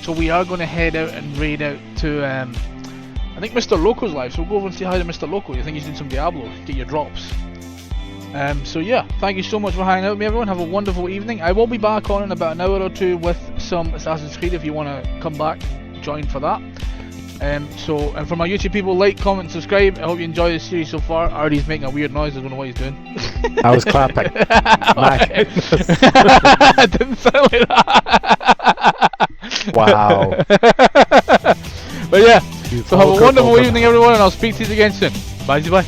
So we are going to head out and raid out to, I think Mr. Loco's live. So we'll go over and say hi to Mr. Loco. You think he's doing some Diablo? Get your drops. So yeah, thank you so much for hanging out with me, everyone. Have a wonderful evening. I will be back on in about an hour or two with some Assassin's Creed if you want to come back, join for that. And for my YouTube people, like, comment, subscribe. I hope you enjoy this series so far. Artie's making a weird noise. I don't know what he's doing. I was clapping. I didn't sound like that. Wow. But yeah, so have a wonderful evening, everyone, and I'll speak to you again soon. Bye, bye.